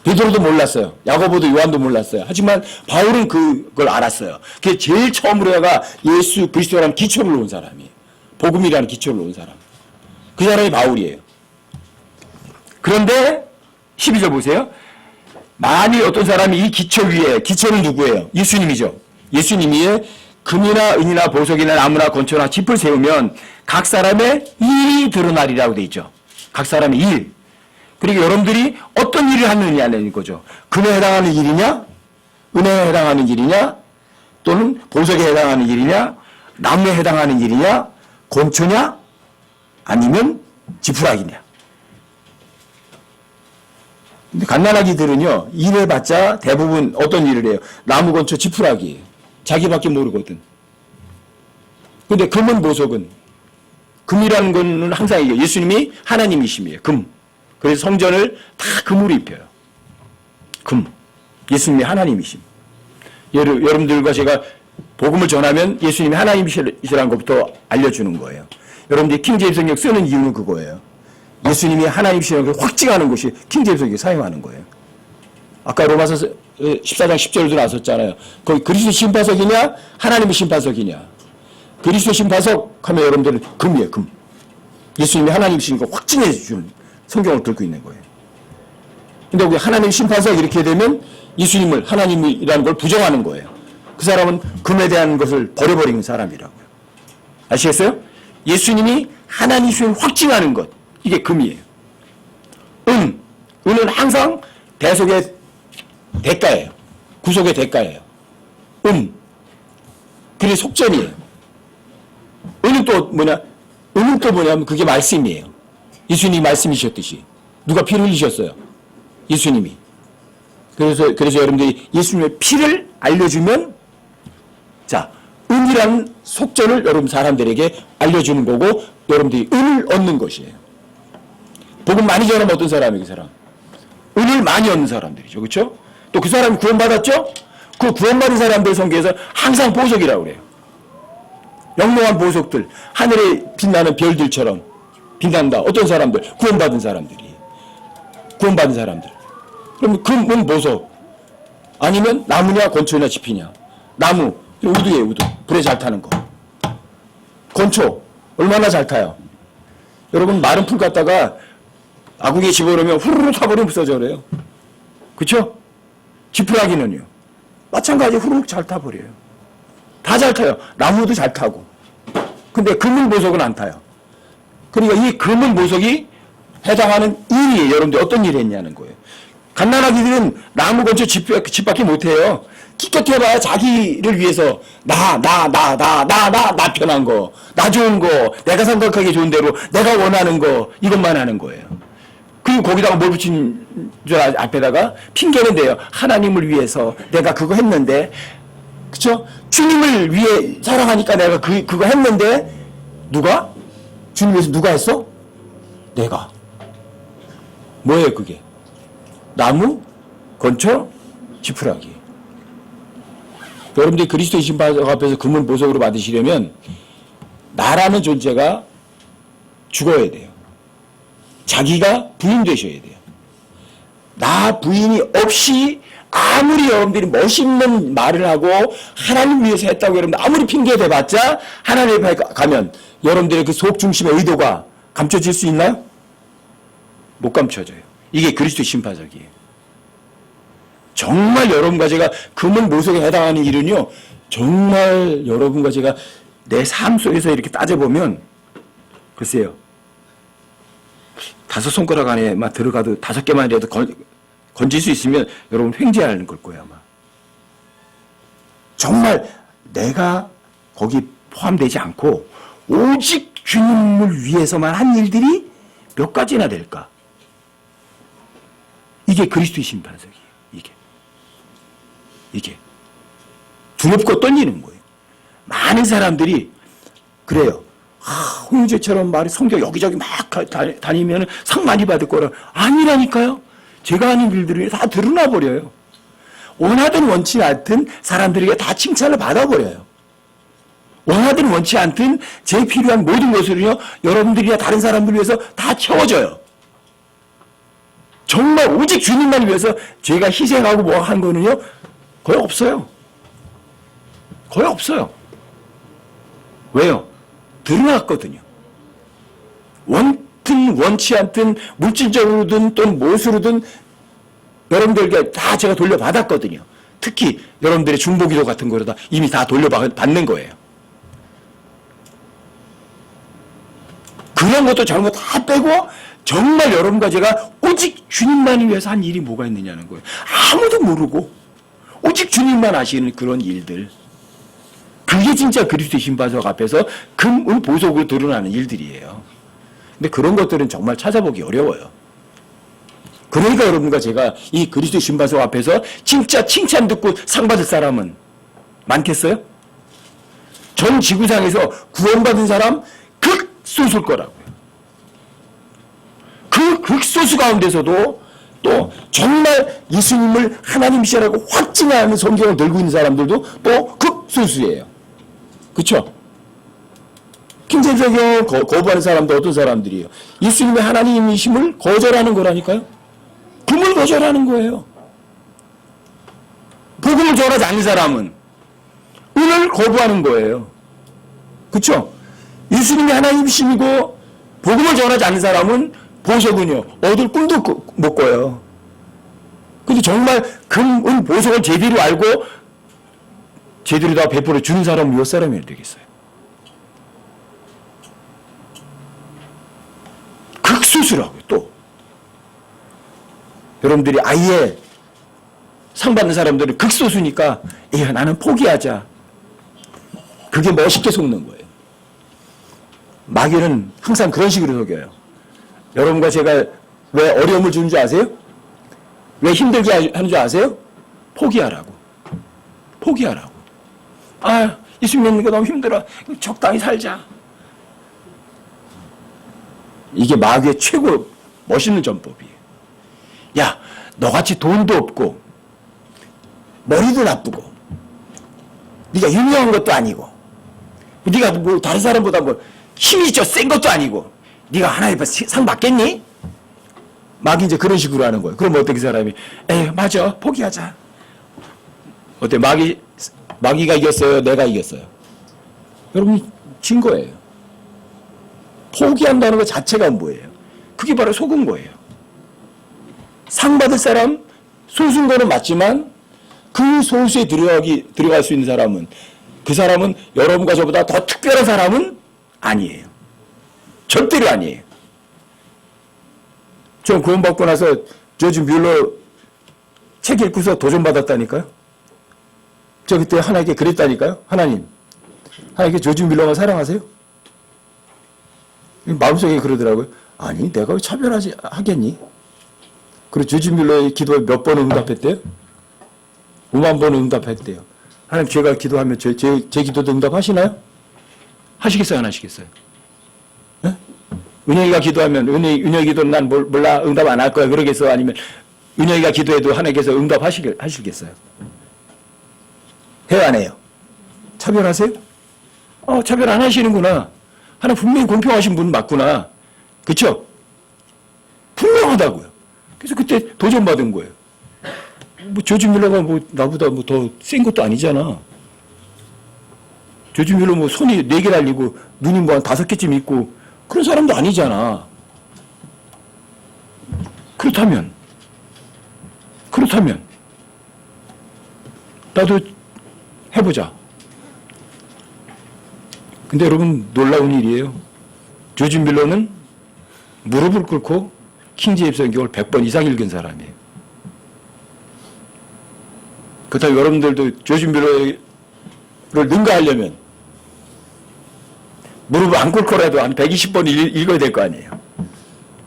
베드로도 몰랐어요. 야고보도 요한도 몰랐어요. 하지만 바울은 그걸 알았어요. 그게 제일 처음으로 해가 예수 그리스도라는 기초를 놓은 사람이에요. 복음이라는 기초를 놓은 사람. 그 사람이 바울이에요. 그런데 12절 보세요. 만일 어떤 사람이 이 기초 위에, 기초는 누구예요? 예수님이죠. 예수님이 금이나 은이나 보석이나 나무나 건초나 짚을 세우면 각 사람의 일이 드러나리라고 돼 있죠. 각 사람의 일. 그리고 여러분들이 어떤 일을 하느냐는 거죠. 금에 해당하는 일이냐, 은혜에 해당하는 일이냐, 또는 보석에 해당하는 일이냐, 나무에 해당하는 일이냐, 건초냐, 아니면 지푸라기냐. 근데 갓난아기들은요, 일해봤자 대부분 어떤 일을 해요? 나무, 건초, 지푸라기예요. 자기밖에 모르거든. 근데 금은 보석은, 금이라는 거는 항상 이게 예수님이 하나님이심이에요. 금. 그래서 성전을 다 금으로 입혀요. 금. 예수님이 하나님이심. 여러분들과 제가 복음을 전하면 예수님이 하나님이시라는 것부터 알려주는 거예요. 여러분들이 킹제임스 성경 쓰는 이유는 그거예요. 예수님이 하나님이시라는 걸 확증하는 것이 킹제임스 성경에 사용하는 거예요. 아까 로마서 14장 10절도 나섰잖아요. 거기 그리스도 심판석이냐 하나님의 심판석이냐. 그리스도 심판석 하면 여러분들은 금이에요. 금. 예수님이 하나님이신 걸 확증해 주는 성경을 들고 있는 거예요. 근데 우리 하나님 심판석 이렇게 되면 예수님을 하나님이라는 걸 부정하는 거예요. 그 사람은 금에 대한 것을 버려버리는 사람이라고요. 아시겠어요? 예수님이 하나님이심을 확증하는 것. 이게 금이에요. 은은 항상 대속의 대가예요. 구속의 대가예요. 그게 속전이에요. 은은 또 뭐냐면 그게 말씀이에요. 예수님이 말씀이셨듯이. 누가 피를 흘리셨어요? 예수님이. 그래서 여러분들이 예수님의 피를 알려주면, 자, 은이라는 속전을 여러분 사람들에게 알려주는 거고, 여러분들이 은을 얻는 것이에요. 복음 많이 전하면 어떤 사람이에요, 그 사람? 은을 많이 얻는 사람들이죠. 그렇죠? 또 그 사람이 구원받았죠? 그 구원받은 사람들 성경에서 항상 보석이라고 그래요. 영롱한 보석들, 하늘에 빛나는 별들처럼 빛난다. 어떤 사람들? 구원받은 사람들이. 구원받은 사람들. 그럼 금은 보석. 아니면 나무냐, 건초냐, 짚이냐. 나무, 우두예요, 우두. 불에 잘 타는 거. 건초, 얼마나 잘 타요? 여러분, 마른 풀 갖다가 아궁이에 집어넣으면 후루룩 타버리면 부서져 그래요. 그쵸? 지푸라기는요. 마찬가지 후루룩 잘 타버려요. 다 잘 타요. 나무도 잘 타고. 근데 금은 보석은 안 타요. 그러니까 이 금은 보석이 해당하는 일이 여러분들 어떤 일을 했냐는 거예요. 갓난아기들은 나무 건초 집밖에 못해요. 기껏 해봐야 자기를 위해서 나 편한 거, 나 좋은 거, 내가 생각하기 좋은 대로 내가 원하는 거 이것만 하는 거예요. 그리고 거기다가 뭘 붙인 줄 앞에다가 핑계는 대요. 하나님을 위해서 내가 그거 했는데, 그쵸? 주님을 위해 사랑하니까 내가 그거 했는데 누가? 주님 위해서 누가 했어? 내가. 뭐예요 그게? 나무, 건초, 지푸라기. 여러분들이 그리스도의 심판 앞에서 금은 보석으로 받으시려면 나라는 존재가 죽어야 돼요. 자기가 부인되셔야 돼요. 나 부인이 없이 아무리 여러분들이 멋있는 말을 하고 하나님 위해서 했다고 여러분들 아무리 핑계 대봤자 하나님 앞에 가면 여러분들의 그 속 중심의 의도가 감춰질 수 있나요? 못 감춰져요. 이게 그리스도의 심판석이에요. 정말 여러분과 제가 금은 보석에 해당하는 일은요, 정말 여러분과 제가 내 삶 속에서 이렇게 따져보면, 글쎄요, 5손가락 안에만 들어가도 5개만이라도 건질 수 있으면 여러분 횡재하는 걸 거예요, 아마. 정말 내가 거기 포함되지 않고 오직 주님을 위해서만 한 일들이 몇 가지나 될까? 이게 그리스도의 심판석이에요. 이게 두렵고 떨리는 거예요. 많은 사람들이 그래요. 홍유재처럼 말이 성경 여기저기 막 다니면 상 많이 받을 거라. 아니라니까요. 제가 하는 일들이 다 드러나 버려요. 원하든 원치 않든 사람들에게 다 칭찬을 받아버려요. 원하든 원치 않든 제 필요한 모든 것을요, 여러분들이나 다른 사람들을 위해서 다 채워줘요. 정말 오직 주님만 위해서 제가 희생하고 뭐 한 거는요, 거의 없어요. 거의 없어요. 왜요? 드러났거든요. 원든 원치 않든 물질적으로든 또는 무엇으로든 여러분들에게 다 제가 돌려받았거든요. 특히 여러분들의 중보기도 같은 거로다 이미 다 돌려받는 거예요. 그런 것도 저런 거 다 빼고 정말 여러분과 제가 오직 주님만을 위해서 한 일이 뭐가 있느냐는 거예요. 아무도 모르고 오직 주님만 아시는 그런 일들. 그게 진짜 그리스도의 신바석 앞에서 금은 보석으로 드러나는 일들이에요. 근데 그런 것들은 정말 찾아보기 어려워요. 그러니까 여러분과 제가 이 그리스도의 신바석 앞에서 진짜 칭찬 듣고 상 받을 사람은 많겠어요? 전 지구상에서 구원받은 사람 극소수일 거라고요. 그 극소수 가운데서도 또 정말 예수님을 하나님이시라고 확증하는 성경을 들고 있는 사람들도 또 극소수예요. 그렇죠? 킹제임스 성경을 거부하는 사람도 어떤 사람들이에요? 예수님의 하나님이심을 거절하는 거라니까요. 금을 거절하는 거예요. 복음을 전하지 않는 사람은 은을 거부하는 거예요. 그렇죠? 예수님이 하나님이심이고 복음을 전하지 않는 사람은 보석은요, 얻을 꿈도 못 꿔요. 근데 정말 금, 은, 보석을 제대로 알고 제대로 다 베풀어 주는 사람은 몇 사람이 되겠어요? 극소수라고요, 또. 여러분들이 아예 상 받는 사람들은 극소수니까, 야, 나는 포기하자. 그게 멋있게 속는 거예요. 마귀는 항상 그런 식으로 속여요. 여러분과 제가 왜 어려움을 주는 줄 아세요? 왜 힘들게 하는 줄 아세요? 포기하라고. 포기하라고. 아, 예수 믿는 거 너무 힘들어. 적당히 살자. 이게 마귀의 최고 멋있는 전법이에요. 야, 너같이 돈도 없고 머리도 나쁘고 네가 유명한 것도 아니고 네가 뭐 다른 사람보다 뭐 힘이 센 것도 아니고 네가 하나님 상 받겠니? 마귀 이제 그런 식으로 하는 거예요. 그럼 어떻게 사람이 에이 맞아 포기하자. 어때? 마귀가 이겼어요? 내가 이겼어요? 여러분 진 거예요. 포기한다는 것 자체가 뭐예요? 그게 바로 속은 거예요. 상 받을 사람 소수인 거는 맞지만 그 소수에 들어갈 수 있는 사람은 그 사람은 여러분과 저보다 더 특별한 사람은 아니에요. 절대로 아니에요. 전 구원받고 나서 조지 뮬러 책 읽고서 도전받았다니까요. 저 그때 하나님께 그랬다니까요. 하나님께 조지 뮬러가 사랑하세요? 마음속에 그러더라고요. 아니 내가 왜 하겠니? 그리고 조지 뮬러의 기도에 몇 번 응답했대요? 5만 번 응답했대요. 하나님 제가 기도하면 제 기도도 응답하시나요? 하시겠어요? 안 하시겠어요? 네? 은영이가 기도하면 은영이 기도는 난 몰라 응답 안 할 거야 그러겠어? 아니면 은영이가 기도해도 하나님께서 응답하시겠어요? 해요 안 해요? 차별하세요? 차별 안 하시는구나. 하나님 분명히 공평하신 분 맞구나. 그렇죠? 분명하다고요. 그래서 그때 도전받은 거예요. 뭐 조지 뮬러가 뭐 나보다 뭐 더 센 것도 아니잖아. 조지 뮬러 뭐 손이 4개 달리고 눈이 뭐 한 5개쯤 있고 그런 사람도 아니잖아. 그렇다면 나도 해보자. 근데 여러분 놀라운 일이에요. 조지 뮬러는 무릎을 꿇고 킹제임스 성경을 100번 이상 읽은 사람이에요. 그렇다면 여러분들도 조지 뮬러를 능가하려면 무릎을 안 꿇고라도 한 120번 읽어야 될 거 아니에요.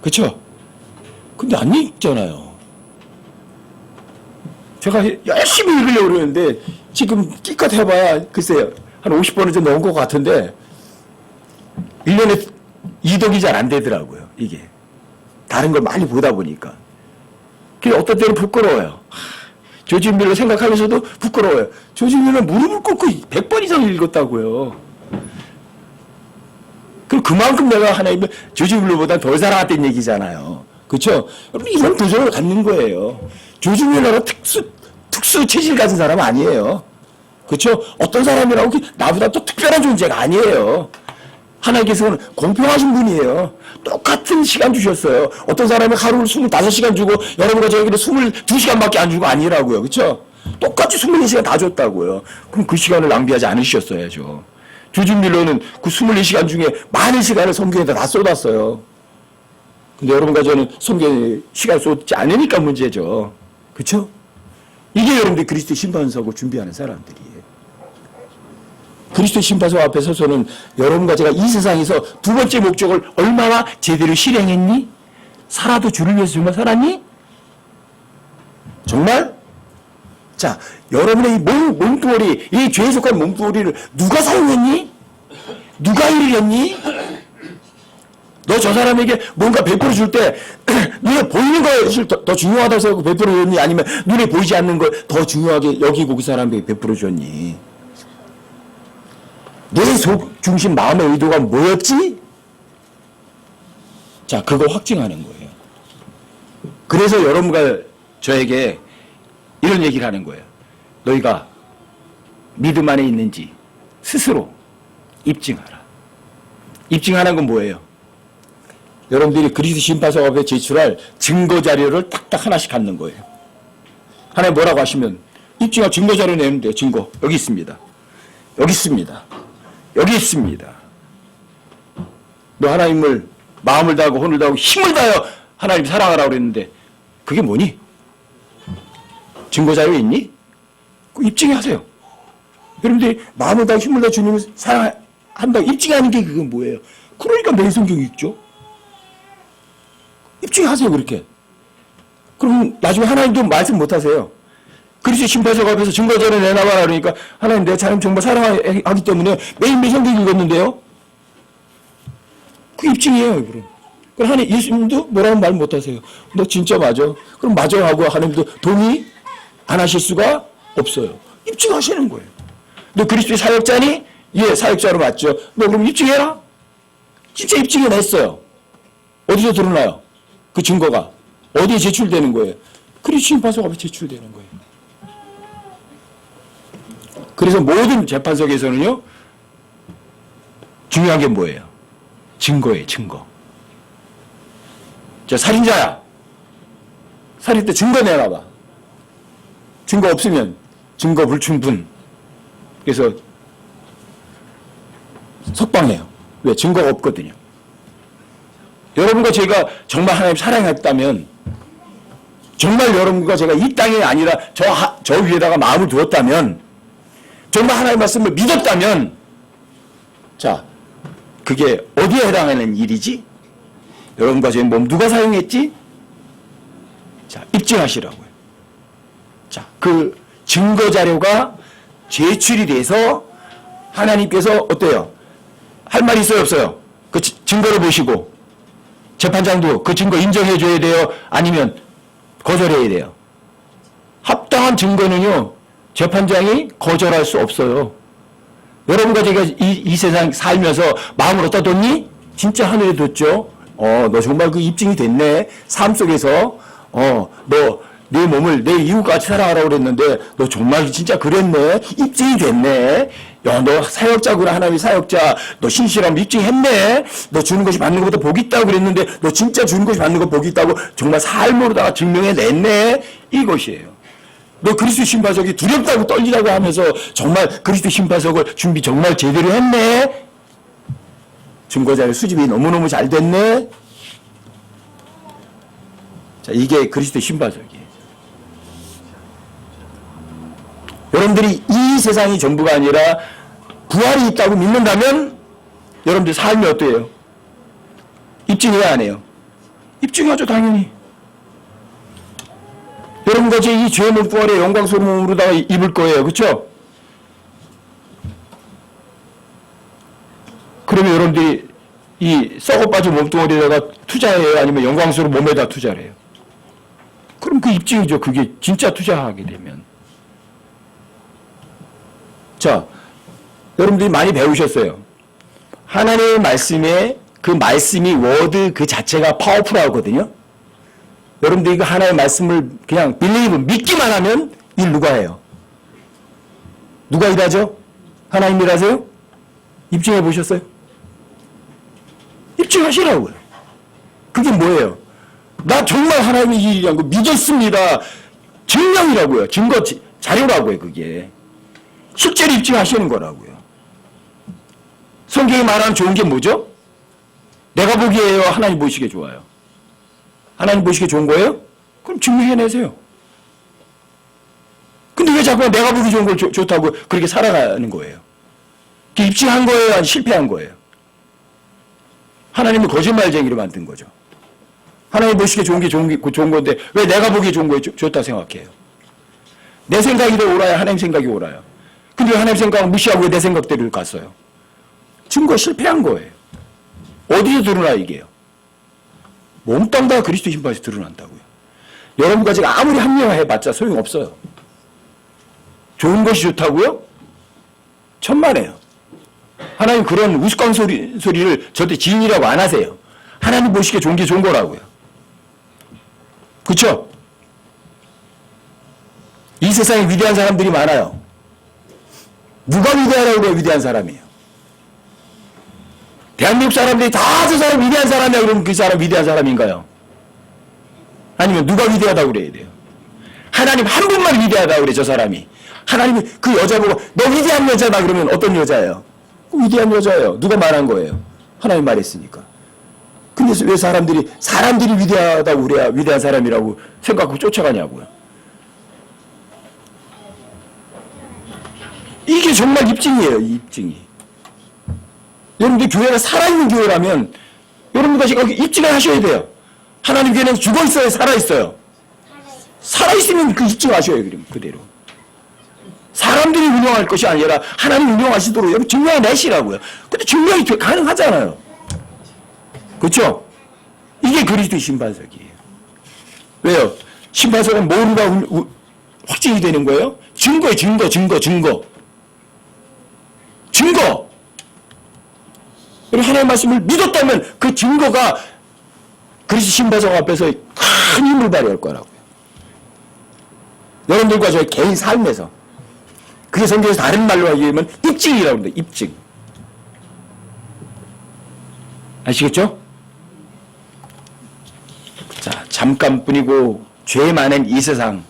그렇죠? 근데 안 읽잖아요. 제가 열심히 읽으려고 그러는데 지금 끼껏 해봐야 글쎄요. 한 50번은 좀 넘은 것 같은데 1년에 이독이 잘 안 되더라고요. 이게. 다른 걸 많이 보다 보니까. 그게 어떤 때는 부끄러워요. 조지 밀러 생각하면서도 부끄러워요. 조지 밀러 무릎을 꿇고 100번 이상 읽었다고요. 그럼 그만큼 내가 하나님을 조지 밀러보다 덜 사랑했다는 얘기잖아요. 그렇죠? 여러분 이런 도전을 갖는 거예요. 조지 밀러는 특수 체질 가진 사람 아니에요. 그렇죠? 어떤 사람이라고 나보다 또 특별한 존재가 아니에요. 하나님께서는 공평하신 분이에요. 똑같은 시간 주셨어요. 어떤 사람이 하루를 25시간 주고 여러분과 저에게는 22시간밖에 안 주고 아니라고요. 그렇죠? 똑같이 24시간 다 줬다고요. 그럼 그 시간을 낭비하지 않으셨어야죠. 조지 밀러는 그 24시간 중에 많은 시간을 성경에다 다 쏟았어요. 근데 여러분과 저는 성경에 시간 쏟지 않으니까 문제죠. 그렇죠? 이게 여러분들이 그리스도 심판서고 준비하는 사람들이에요. 그리스도 심판서 앞에 서서는 여러분과 제가 이 세상에서 두 번째 목적을 얼마나 제대로 실행했니? 살아도 주를 위해서 정말 살았니? 정말? 자, 여러분의 이 몸뚱어리, 이 죄에 속한 몸뚱어리를 누가 사용했니? 누가 일을 했니? 너 저 사람에게 뭔가 베풀어 줄 때 눈에 보이는 것을 더 중요하다고 생각하고 베풀어 줬니? 아니면 눈에 보이지 않는 걸 더 중요하게 여기고 그 사람에게 베풀어 줬니? 내 속 중심 마음의 의도가 뭐였지? 자, 그걸 확증하는 거예요. 그래서 여러분과 저에게 이런 얘기를 하는 거예요. 너희가 믿음 안에 있는지 스스로 입증하라. 입증하는 건 뭐예요? 여러분들이 그리스도 심판서 앞에 제출할 증거 자료를 딱딱 하나씩 갖는 거예요. 하나님 뭐라고 하시면 입증할 증거 자료 내면 돼요. 증거. 여기 있습니다. 여기 있습니다. 여기 있습니다. 너 하나님을 마음을 다하고 혼을 다하고 힘을 다하여 하나님 사랑하라고 그랬는데 그게 뭐니? 증거 자료 있니? 그 입증하세요. 여러분들이 마음을 다하고 힘을 다하고 주님을 사랑한다고 입증하는 게 그건 뭐예요? 그러니까 내 성경 읽죠. 입증하세요 그렇게. 그럼 나중에 하나님도 말씀 못하세요. 그리스도 심판석 앞에서 증거자료 내놔봐라 그러니까 하나님 내 사람 정말 사랑하기 때문에 매일매일 성경 읽었는데요. 그 입증이에요. 그럼 하나님 예수님도 뭐라고 말 못하세요. 너 진짜 맞아. 그럼 맞아 하고 하나님도 동의 안 하실 수가 없어요. 입증하시는 거예요. 너 그리스도의 사역자니? 예, 사역자로 맞죠. 너 그럼 입증해라. 진짜 입증해냈어요. 어디서 드러나요? 그 증거가 어디에 제출되는 거예요? 그리스도 심판석 앞에 제출되는 거예요. 그래서 모든 재판석에서는요, 중요한 게 뭐예요? 증거예요, 증거. 저 살인자야. 살인 때 증거 내놔봐. 증거 없으면 증거 불충분. 그래서 석방해요. 왜? 증거가 없거든요. 여러분과 제가 정말 하나님 사랑했다면, 정말 여러분과 제가 이 땅이 아니라 저 위에다가 마음을 두었다면, 정말 하나님의 말씀을 믿었다면, 자, 그게 어디에 해당하는 일이지? 여러분과 제 몸 누가 사용했지? 자, 입증하시라고요. 자, 그 증거 자료가 제출이 돼서 하나님께서 어때요? 할 말이 있어요, 없어요? 그 증거를 보시고 재판장도 그 증거 인정해 줘야 돼요? 아니면 거절해야 돼요? 합당한 증거는요, 재판장이 거절할 수 없어요. 여러분과 제가 이 세상 살면서 마음을 어디다 뒀니? 진짜 하늘에 뒀죠. 너 정말 그 입증이 됐네. 삶 속에서 너 내 몸을 내 이웃같이 사랑하라고 그랬는데 너 정말 진짜 그랬네. 입증이 됐네. 야, 너 사역자구나. 하나님의 사역자. 너 신실함 입증했네. 너 주는 것이 받는 것보다 복이 있다고 그랬는데 너 진짜 주는 것이 받는 것 복이 있다고 정말 삶으로다가 증명해냈네. 이것이에요. 너 그리스도 심판석이 두렵다고 떨리다고 하면서 정말 그리스도 심판석을 준비 정말 제대로 했네. 증거자료 수집이 너무너무 잘 됐네. 자, 이게 그리스도 심판석이에요. 여러분들이 이 세상이 전부가 아니라 부활이 있다고 믿는다면 여러분들 삶이 어때요? 입증해야 안 해요? 입증하죠, 당연히. 여러분과 제 이 죄의 몸뚱아리에 영광스러운 몸으로다가 입을 거예요. 그렇죠? 그러면 여러분들이 이 썩어 빠진 몸뚱아리에다가 투자해요? 아니면 영광스러운 몸에다 투자를 해요? 그럼 그 입증이죠. 그게 진짜 투자하게 되면. 자, 여러분들이 많이 배우셨어요. 하나님의 말씀에 그 말씀이 워드 그 자체가 파워풀하거든요. 여러분들이 그 하나의 말씀을 그냥 빌리브 믿기만 하면 일 누가 해요? 누가 일하죠? 하나님 일하세요? 입증해 보셨어요? 입증하시라고요. 그게 뭐예요? 나 정말 하나님의 일이라는 거 믿었습니다. 증명이라고요. 증거 자료라고요. 그게 실제로 입증하시는 거라고요. 성경이 말하는 좋은 게 뭐죠? 내가 보기에요, 하나님 보시기에 좋아요. 하나님 보시기에 좋은 거예요? 그럼 증명해내세요. 근데 왜 자꾸 내가 보기 좋은 걸 좋다고 그렇게 살아가는 거예요? 그게 입증한 거예요? 아니 실패한 거예요? 하나님은 거짓말쟁이로 만든 거죠. 하나님 보시기에 좋은 게 좋은 건데 왜 내가 보기에 좋은 거에 좋다 생각해요? 내 생각이 더 옳아요? 하나님 생각이 옳아요? 근데 왜 하나님 생각을 무시하고 왜 내 생각대로 갔어요? 증거 실패한 거예요. 어디서 드러나 이게요? 몽땅 다 그리스도 신바에서 드러난다고요. 여러분과 제가 아무리 합리화해봤자 소용없어요. 좋은 것이 좋다고요? 천만에요. 하나님 그런 우스꽝 소리를 절대 지인이라고 안 하세요. 하나님 보시기에 좋은 게 좋은 거라고요. 그렇죠? 이 세상에 위대한 사람들이 많아요. 누가 위대하다고 그래요? 위대한 사람이에요. 대한민국 사람들이 다 저 사람 위대한 사람이야 그러면 그 사람 위대한 사람인가요? 아니면 누가 위대하다고 그래야 돼요? 하나님 한 분만 위대하다고 그래 저 사람이. 하나님이 그 여자 보고 너 위대한 여자다 그러면 어떤 여자예요? 위대한 여자예요. 누가 말한 거예요? 하나님 말했으니까. 근데 왜 사람들이 위대하다고 그래야 위대한 사람이라고 생각하고 쫓아가냐고요. 이게 정말 입증이에요. 입증이. 여러분들 교회가 살아있는 교회라면 여러분들 지금 입증을 하셔야 돼요. 하나님 교회는 죽어있어요? 살아있어요? 살아있으면 그 입증하셔야 돼요. 그대로. 사람들이 운영할 것이 아니라 하나님 운영하시도록 여러분 증명해내시라고요. 근데 증명이 가능하잖아요. 그렇죠? 이게 그리스도의 심판석이에요. 왜요? 심판석은 뭐가 확증이 되는 거예요? 증거예요. 증거. 하나님의 말씀을 믿었다면 그 증거가 그리스도 심판석 앞에서 큰 힘을 발휘할 거라고요. 여러분들과 저의 개인 삶에서. 그게 성경에서 다른 말로 하기에는 입증이라고 합니다. 입증. 아시겠죠? 자, 잠깐뿐이고 죄 많은 이 세상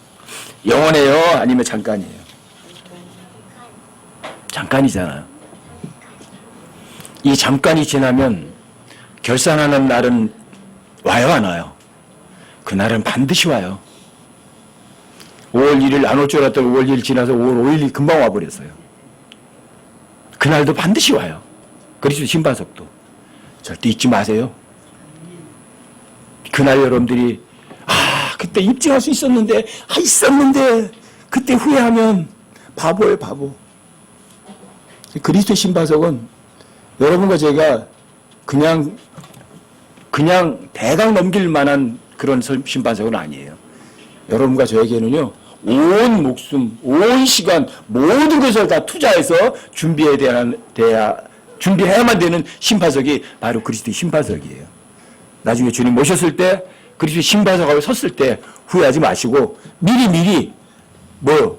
영원해요? 아니면 잠깐이에요? 잠깐이잖아요. 이 잠깐이 지나면 결산하는 날은 와요, 안 와요? 그날은 반드시 와요. 5월 1일 안 올 줄 알았더니 5월 1일 지나서 5월 5일이 금방 와버렸어요. 그날도 반드시 와요. 그리스도 심판석도. 절대 잊지 마세요. 그날 여러분들이 그때 입증할 수 있었는데 그때 후회하면 바보예요, 바보. 그리스도 심판석은 여러분과 제가 그냥 대강 넘길 만한 그런 심판석은 아니에요. 여러분과 저에게는요, 온 목숨, 온 시간, 모든 것을 다 투자해서 준비해야만 되는 심판석이 바로 그리스도의 심판석이에요. 나중에 주님 모셨을 때, 그리스도의 심판석 앞에 섰을 때 후회하지 마시고, 미리, 뭘요?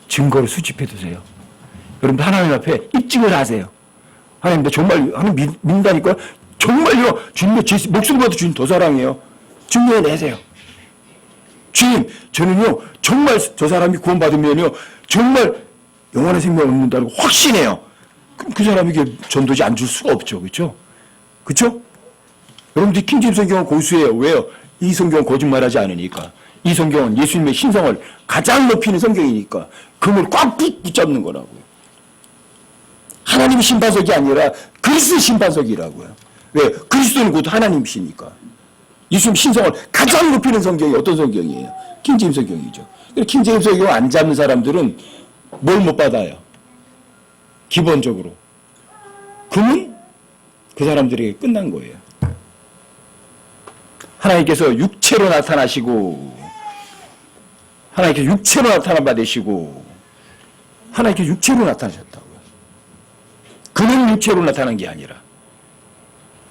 증거를 수집해 두세요. 여러분들 하나님 앞에 입증을 하세요. 하나님, 나 정말, 하나님 믿는다니까? 정말요, 주님, 제 목숨보다 주님 더 사랑해요. 증명해내세요. 주님, 저는요, 정말 저 사람이 구원받으면요, 정말 영원한 생명을 얻는다고 확신해요. 그럼 그 사람에게 전도지 안 줄 수가 없죠. 그렇죠? 그렇죠? 여러분들 킹제임스 성경은 고수예요. 왜요? 이 성경은 거짓말하지 않으니까. 이 성경은 예수님의 신성을 가장 높이는 성경이니까. 그걸 꽉 붙잡는 거라고요. 하나님의 심판석이 아니라 그리스도의 심판석이라고요. 왜? 그리스도는 곧 하나님이시니까. 예수님 신성을 가장 높이는 성경이 어떤 성경이에요? 킹제임스 성경이죠. 킹제임스 성경 안 잡는 사람들은 뭘 못 받아요? 기본적으로. 그러면 그 사람들에게 끝난 거예요. 하나님께서 육체로 나타나시고, 하나님께서 육체로 나타난 바 되시고, 하나님께서 육체로 나타나셨다고요. 그는 육체로 나타난 게 아니라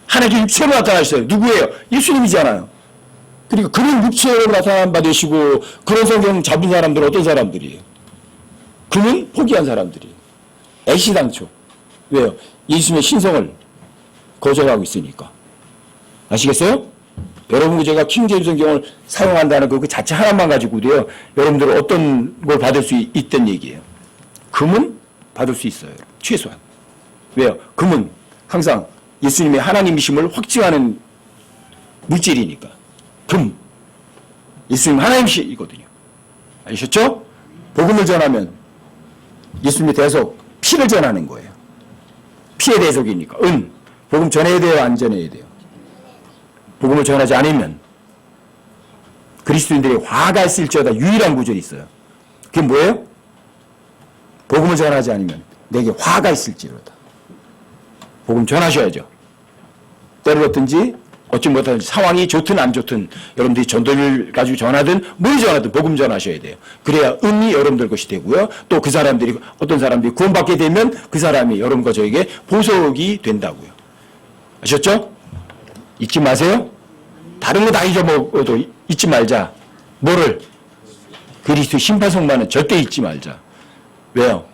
하나님께서 육체로 나타나셨어요. 누구예요? 예수님이잖아요. 그리고 그는 육체로 나타난 바 되시고, 그런 성경 잡은 사람들은 어떤 사람들이에요? 그는 포기한 사람들이에요. 애시당초. 왜요? 예수님의 신성을 거절하고 있으니까. 아시겠어요? 여러분, 제가 킹제임스 성경을 사용한다는 그 자체 하나만 가지고도요, 여러분들은 어떤 걸 받을 수 있던 얘기예요. 금은 받을 수 있어요. 최소한. 왜요? 금은 항상 예수님의 하나님이심을 확증하는 물질이니까. 금. 예수님 하나님이시거든요. 아셨죠? 복음을 전하면 예수님의 대속, 피를 전하는 거예요. 피의 대속이니까. 은. 복음 전해야 돼요? 안 전해야 돼요? 복음을 전하지 않으면 그리스도인들이 화가 있을지어다 유일한 구절이 있어요. 그게 뭐예요? 복음을 전하지 않으면 내게 화가 있을지어다. 복음 전하셔야죠. 때를 얻든지 얻지 못하든지 상황이 좋든 안 좋든 여러분들이 전도를 가지고 전하든 뭘 전하든 복음 전하셔야 돼요. 그래야 은이 여러분들 것이 되고요. 또 그 사람들이 어떤 사람들이 구원받게 되면 그 사람이 여러분과 저에게 보석이 된다고요. 아셨죠? 잊지 마세요. 다른 거 다 잊어먹어도 잊지 말자. 뭐를? 그리스도 심판성만은 절대 잊지 말자. 왜요?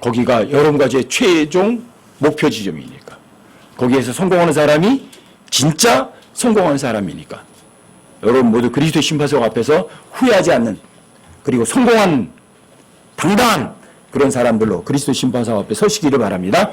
거기가 여러분과 제 최종 목표 지점이니까. 거기에서 성공하는 사람이 진짜 성공한 사람이니까. 여러분 모두 그리스도 심판석 앞에서 후회하지 않는, 그리고 성공한 당당한 그런 사람들로 그리스도 심판석 앞에 서시기를 바랍니다.